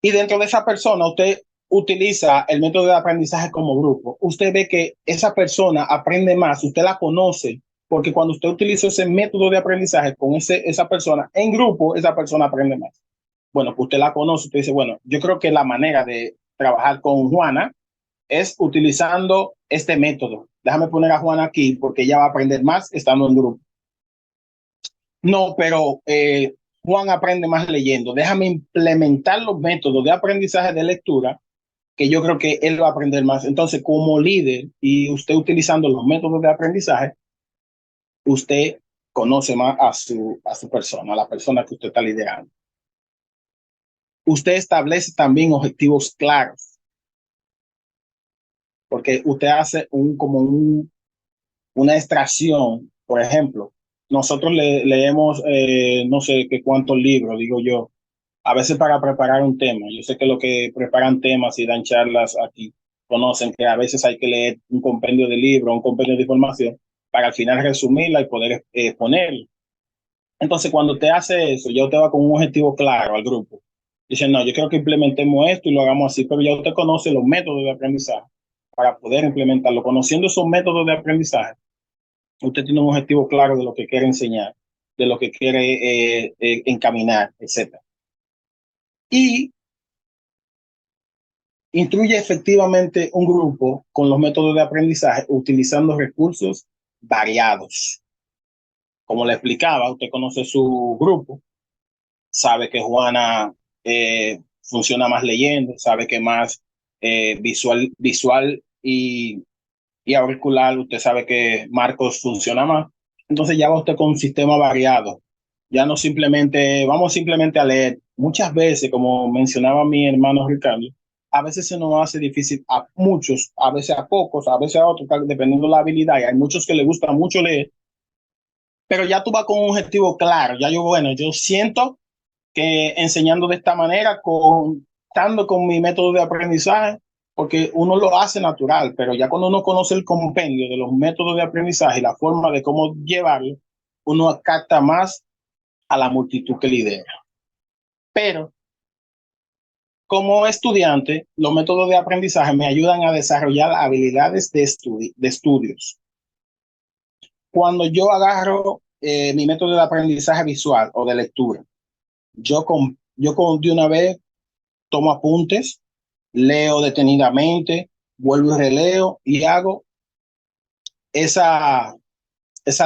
Y dentro de esa persona, usted utiliza el método de aprendizaje como grupo. Usted ve que esa persona aprende más, usted la conoce, porque cuando usted utiliza ese método de aprendizaje con esa persona en grupo, esa persona aprende más. Bueno, pues usted la conoce, usted dice, bueno, yo creo que la manera de trabajar con Juana es utilizando este método. Déjame poner a Juana aquí porque ella va a aprender más estando en grupo. No, pero Juan aprende más leyendo. Déjame implementar los métodos de aprendizaje de lectura que yo creo que él va a aprender más. Entonces, como líder y usted utilizando los métodos de aprendizaje, usted conoce más a su persona, a la persona que usted está liderando. Usted establece también objetivos claros, porque usted hace una extracción. Por ejemplo, nosotros leemos no sé qué cuántos libros, digo yo, a veces para preparar un tema. Yo sé que los que preparan temas y dan charlas aquí conocen que a veces hay que leer un compendio de libros, un compendio de información, para al final resumirla y poder exponerla. Entonces, cuando usted hace eso, ya usted va con un objetivo claro al grupo. Dice, no, yo creo que implementemos esto y lo hagamos así, pero ya usted conoce los métodos de aprendizaje para poder implementarlo. Conociendo esos métodos de aprendizaje, usted tiene un objetivo claro de lo que quiere enseñar, de lo que quiere encaminar, etc. Y instruye efectivamente un grupo con los métodos de aprendizaje utilizando recursos variados. Como le explicaba, usted conoce su grupo, sabe que Juana funciona más leyendo, sabe que más visual y auricular, usted sabe que Marcos funciona más. Entonces ya va usted con un sistema variado. Ya no simplemente, vamos simplemente a leer. Muchas veces, como mencionaba mi hermano Ricardo, a veces se nos hace difícil a muchos, a veces a pocos, a veces a otros, dependiendo de la habilidad. Y hay muchos que les gusta mucho leer, pero ya tú vas con un objetivo claro. Ya yo siento que enseñando de esta manera, contando con mi método de aprendizaje, porque uno lo hace natural, pero ya cuando uno conoce el compendio de los métodos de aprendizaje y la forma de cómo llevarlo, uno capta más a la multitud que lidera. Pero como estudiante, los métodos de aprendizaje me ayudan a desarrollar habilidades de estudios. Cuando yo agarro mi método de aprendizaje visual o de lectura, yo de una vez tomo apuntes, leo detenidamente, vuelvo y releo y hago esa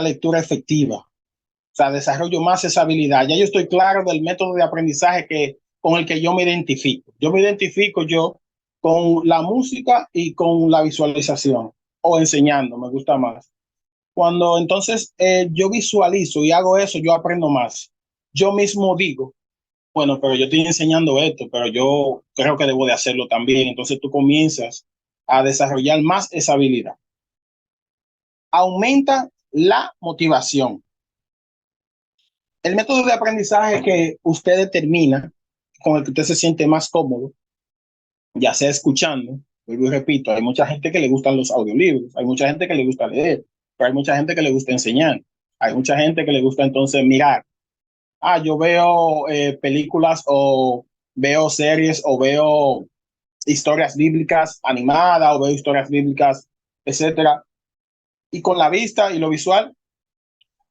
lectura efectiva. O sea, desarrollo más esa habilidad. Ya yo estoy claro del método de aprendizaje con el que yo me identifico. Yo me identifico con la música y con la visualización o enseñando, me gusta más. Cuando entonces yo visualizo y hago eso, yo aprendo más. Yo mismo digo, bueno, pero yo estoy enseñando esto, pero yo creo que debo de hacerlo también. Entonces tú comienzas a desarrollar más esa habilidad. Aumenta la motivación. El método de aprendizaje que usted determina, con el que usted se siente más cómodo, ya sea escuchando, vuelvo y repito, hay mucha gente que le gustan los audiolibros, hay mucha gente que le gusta leer, pero hay mucha gente que le gusta enseñar, hay mucha gente que le gusta entonces mirar. Yo veo películas o veo series o veo historias bíblicas animadas o veo historias bíblicas, etcétera. Y con la vista y lo visual,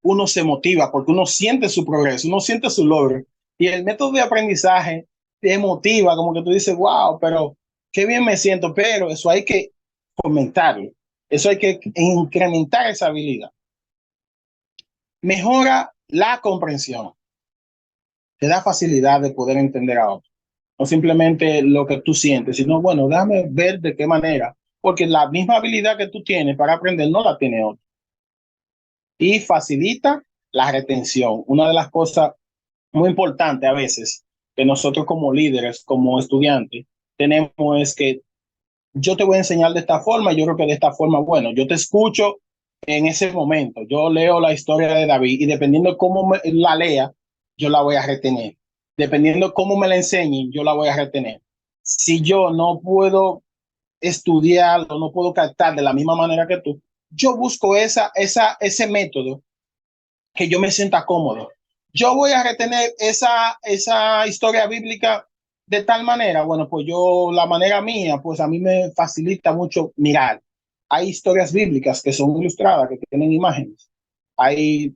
uno se motiva porque uno siente su progreso, uno siente su logro. Y el método de aprendizaje te motiva, como que tú dices, wow, pero qué bien me siento, pero eso hay que fomentarlo, eso hay que incrementar esa habilidad. Mejora la comprensión, te da facilidad de poder entender a otros. No simplemente lo que tú sientes, sino, bueno, déjame ver de qué manera, porque la misma habilidad que tú tienes para aprender no la tiene otro. Y facilita la retención. Una de las cosas muy importantes a veces que nosotros como líderes, como estudiantes, tenemos es que yo te voy a enseñar de esta forma, yo creo que de esta forma, bueno, yo te escucho en ese momento, yo leo la historia de David y dependiendo de cómo la lea, yo la voy a retener. Dependiendo de cómo me la enseñen, yo la voy a retener. Si yo no puedo estudiar o no puedo captar de la misma manera que tú, yo busco ese método que yo me sienta cómodo. Yo voy a retener esa historia bíblica de tal manera, bueno, pues yo, la manera mía, pues a mí me facilita mucho mirar. Hay historias bíblicas que son ilustradas, que tienen imágenes. Hay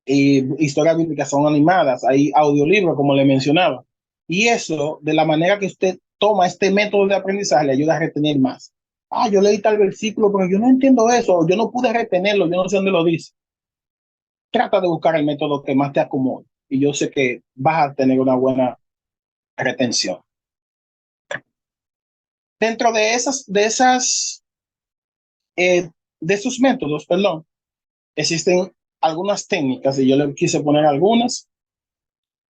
historias bíblicas son animadas, hay audiolibros, como le mencionaba. Y eso, de la manera que usted toma este método de aprendizaje, le ayuda a retener más. Ah, yo leí tal versículo, pero yo no entiendo eso, yo no pude retenerlo, yo no sé dónde lo dice. Trata de buscar el método que más te acomode y yo sé que vas a tener una buena retención. Dentro de esos métodos, perdón, existen algunas técnicas y yo le quise poner algunas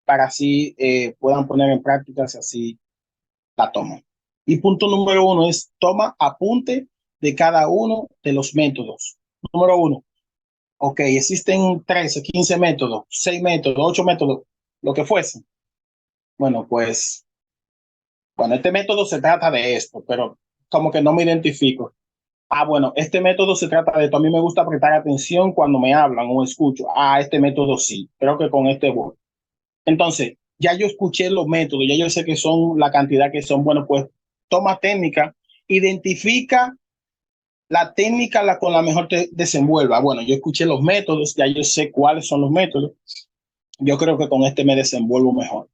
para así puedan poner en práctica si así la toman. Y punto número 1 es toma apunte de cada uno de los métodos. Número 1, ok, existen 13, 15 métodos, 6 métodos, 8 métodos, lo que fuese. Bueno, pues, bueno, este método se trata de esto, pero como que no me identifico. Ah, bueno, este método se trata de esto. A mí me gusta prestar atención cuando me hablan o escucho. Ah, este método sí, creo que con este voy. Entonces, ya yo escuché los métodos, ya yo sé que son la cantidad que son. Bueno, pues toma técnica, identifica la técnica con la mejor te desenvuelva. Bueno, yo escuché los métodos, ya yo sé cuáles son los métodos. Yo creo que con este me desenvuelvo mejor.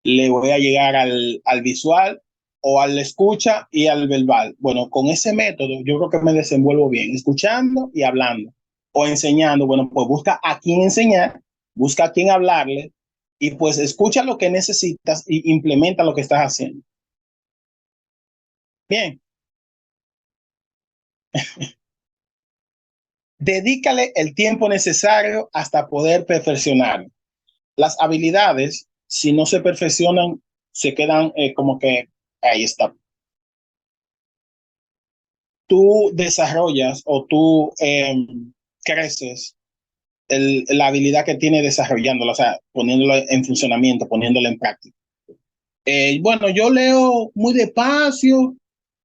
Le voy a llegar al visual o al escucha y al verbal. Bueno, con ese método yo creo que me desenvuelvo bien, escuchando y hablando o enseñando. Bueno, pues busca a quién enseñar, busca a quién hablarle y pues escucha lo que necesitas y implementa lo que estás haciendo. Bien. Dedícale el tiempo necesario hasta poder perfeccionar. Las habilidades, si no se perfeccionan, se quedan como que ahí está. Tú desarrollas o tú creces la habilidad que tiene desarrollándola, o sea, poniéndola en funcionamiento, poniéndola en práctica. Bueno, yo leo muy despacio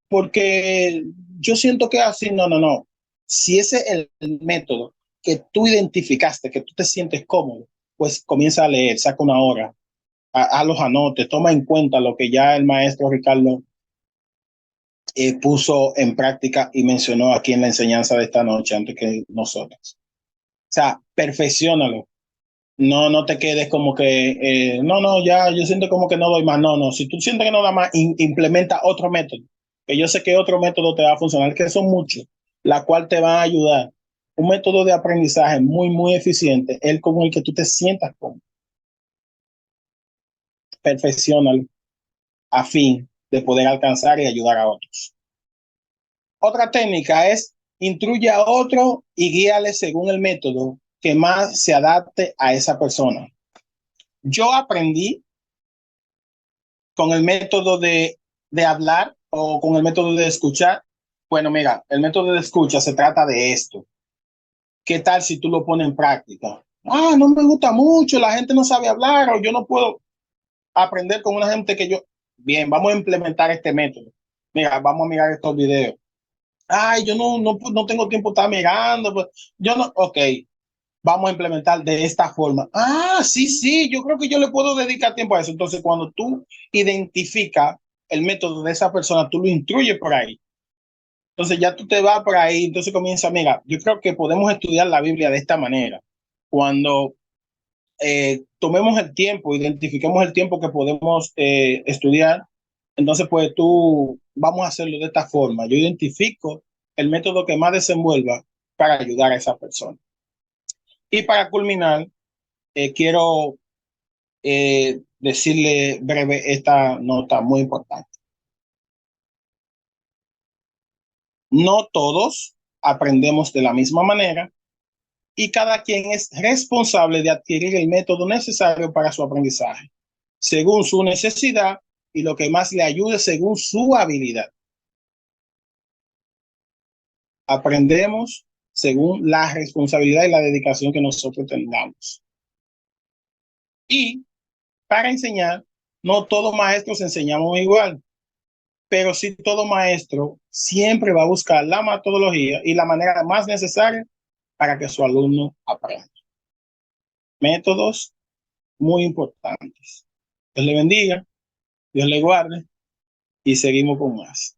porque yo siento que así, no. Si ese es el método que tú identificaste, que tú te sientes cómodo, pues comienza a leer, saca una hora, a los anotes, toma en cuenta lo que ya el maestro Ricardo puso en práctica y mencionó aquí en la enseñanza de esta noche antes que nosotros. O sea, perfeccionalo. No te quedes como que, no, ya yo siento como que no doy más. No, si tú sientes que no da más, implementa otro método. Que yo sé que otro método te va a funcionar, que son muchos, la cual te va a ayudar. Un método de aprendizaje muy, muy eficiente, el con el que tú te sientas cómodo. Perfeccionalo a fin de poder alcanzar y ayudar a otros. Otra técnica es instruye a otro y guíale según el método que más se adapte a esa persona. Yo aprendí con el método de hablar o con el método de escuchar. Bueno, mira, el método de escucha se trata de esto. ¿Qué tal si tú lo pones en práctica? Ah, no me gusta mucho, la gente no sabe hablar o yo no puedo aprender con una gente que yo... Bien, vamos a implementar este método. Mira, vamos a mirar estos videos. Ay, yo no tengo tiempo de estar mirando. Pues, yo no, ok, vamos a implementar de esta forma. Ah, sí, yo creo que yo le puedo dedicar tiempo a eso. Entonces, cuando tú identificas el método de esa persona, tú lo instruyes por ahí. Entonces, ya tú te vas por ahí, entonces comienza, mira, yo creo que podemos estudiar la Biblia de esta manera. Cuando tomemos el tiempo, identifiquemos el tiempo que podemos estudiar, entonces pues vamos a hacerlo de esta forma. Yo identifico el método que más desenvuelva para ayudar a esa persona. Y para culminar, quiero decirle breve esta nota muy importante. No todos aprendemos de la misma manera y cada quien es responsable de adquirir el método necesario para su aprendizaje, según su necesidad y lo que más le ayude según su habilidad. Aprendemos según la responsabilidad y la dedicación que nosotros tengamos. Y para enseñar, no todos maestros enseñamos igual, pero sí todo maestro siempre va a buscar la metodología y la manera más necesaria para que su alumno aprenda. métodos muy importantes. Dios le bendiga, Dios le guarde y seguimos con más.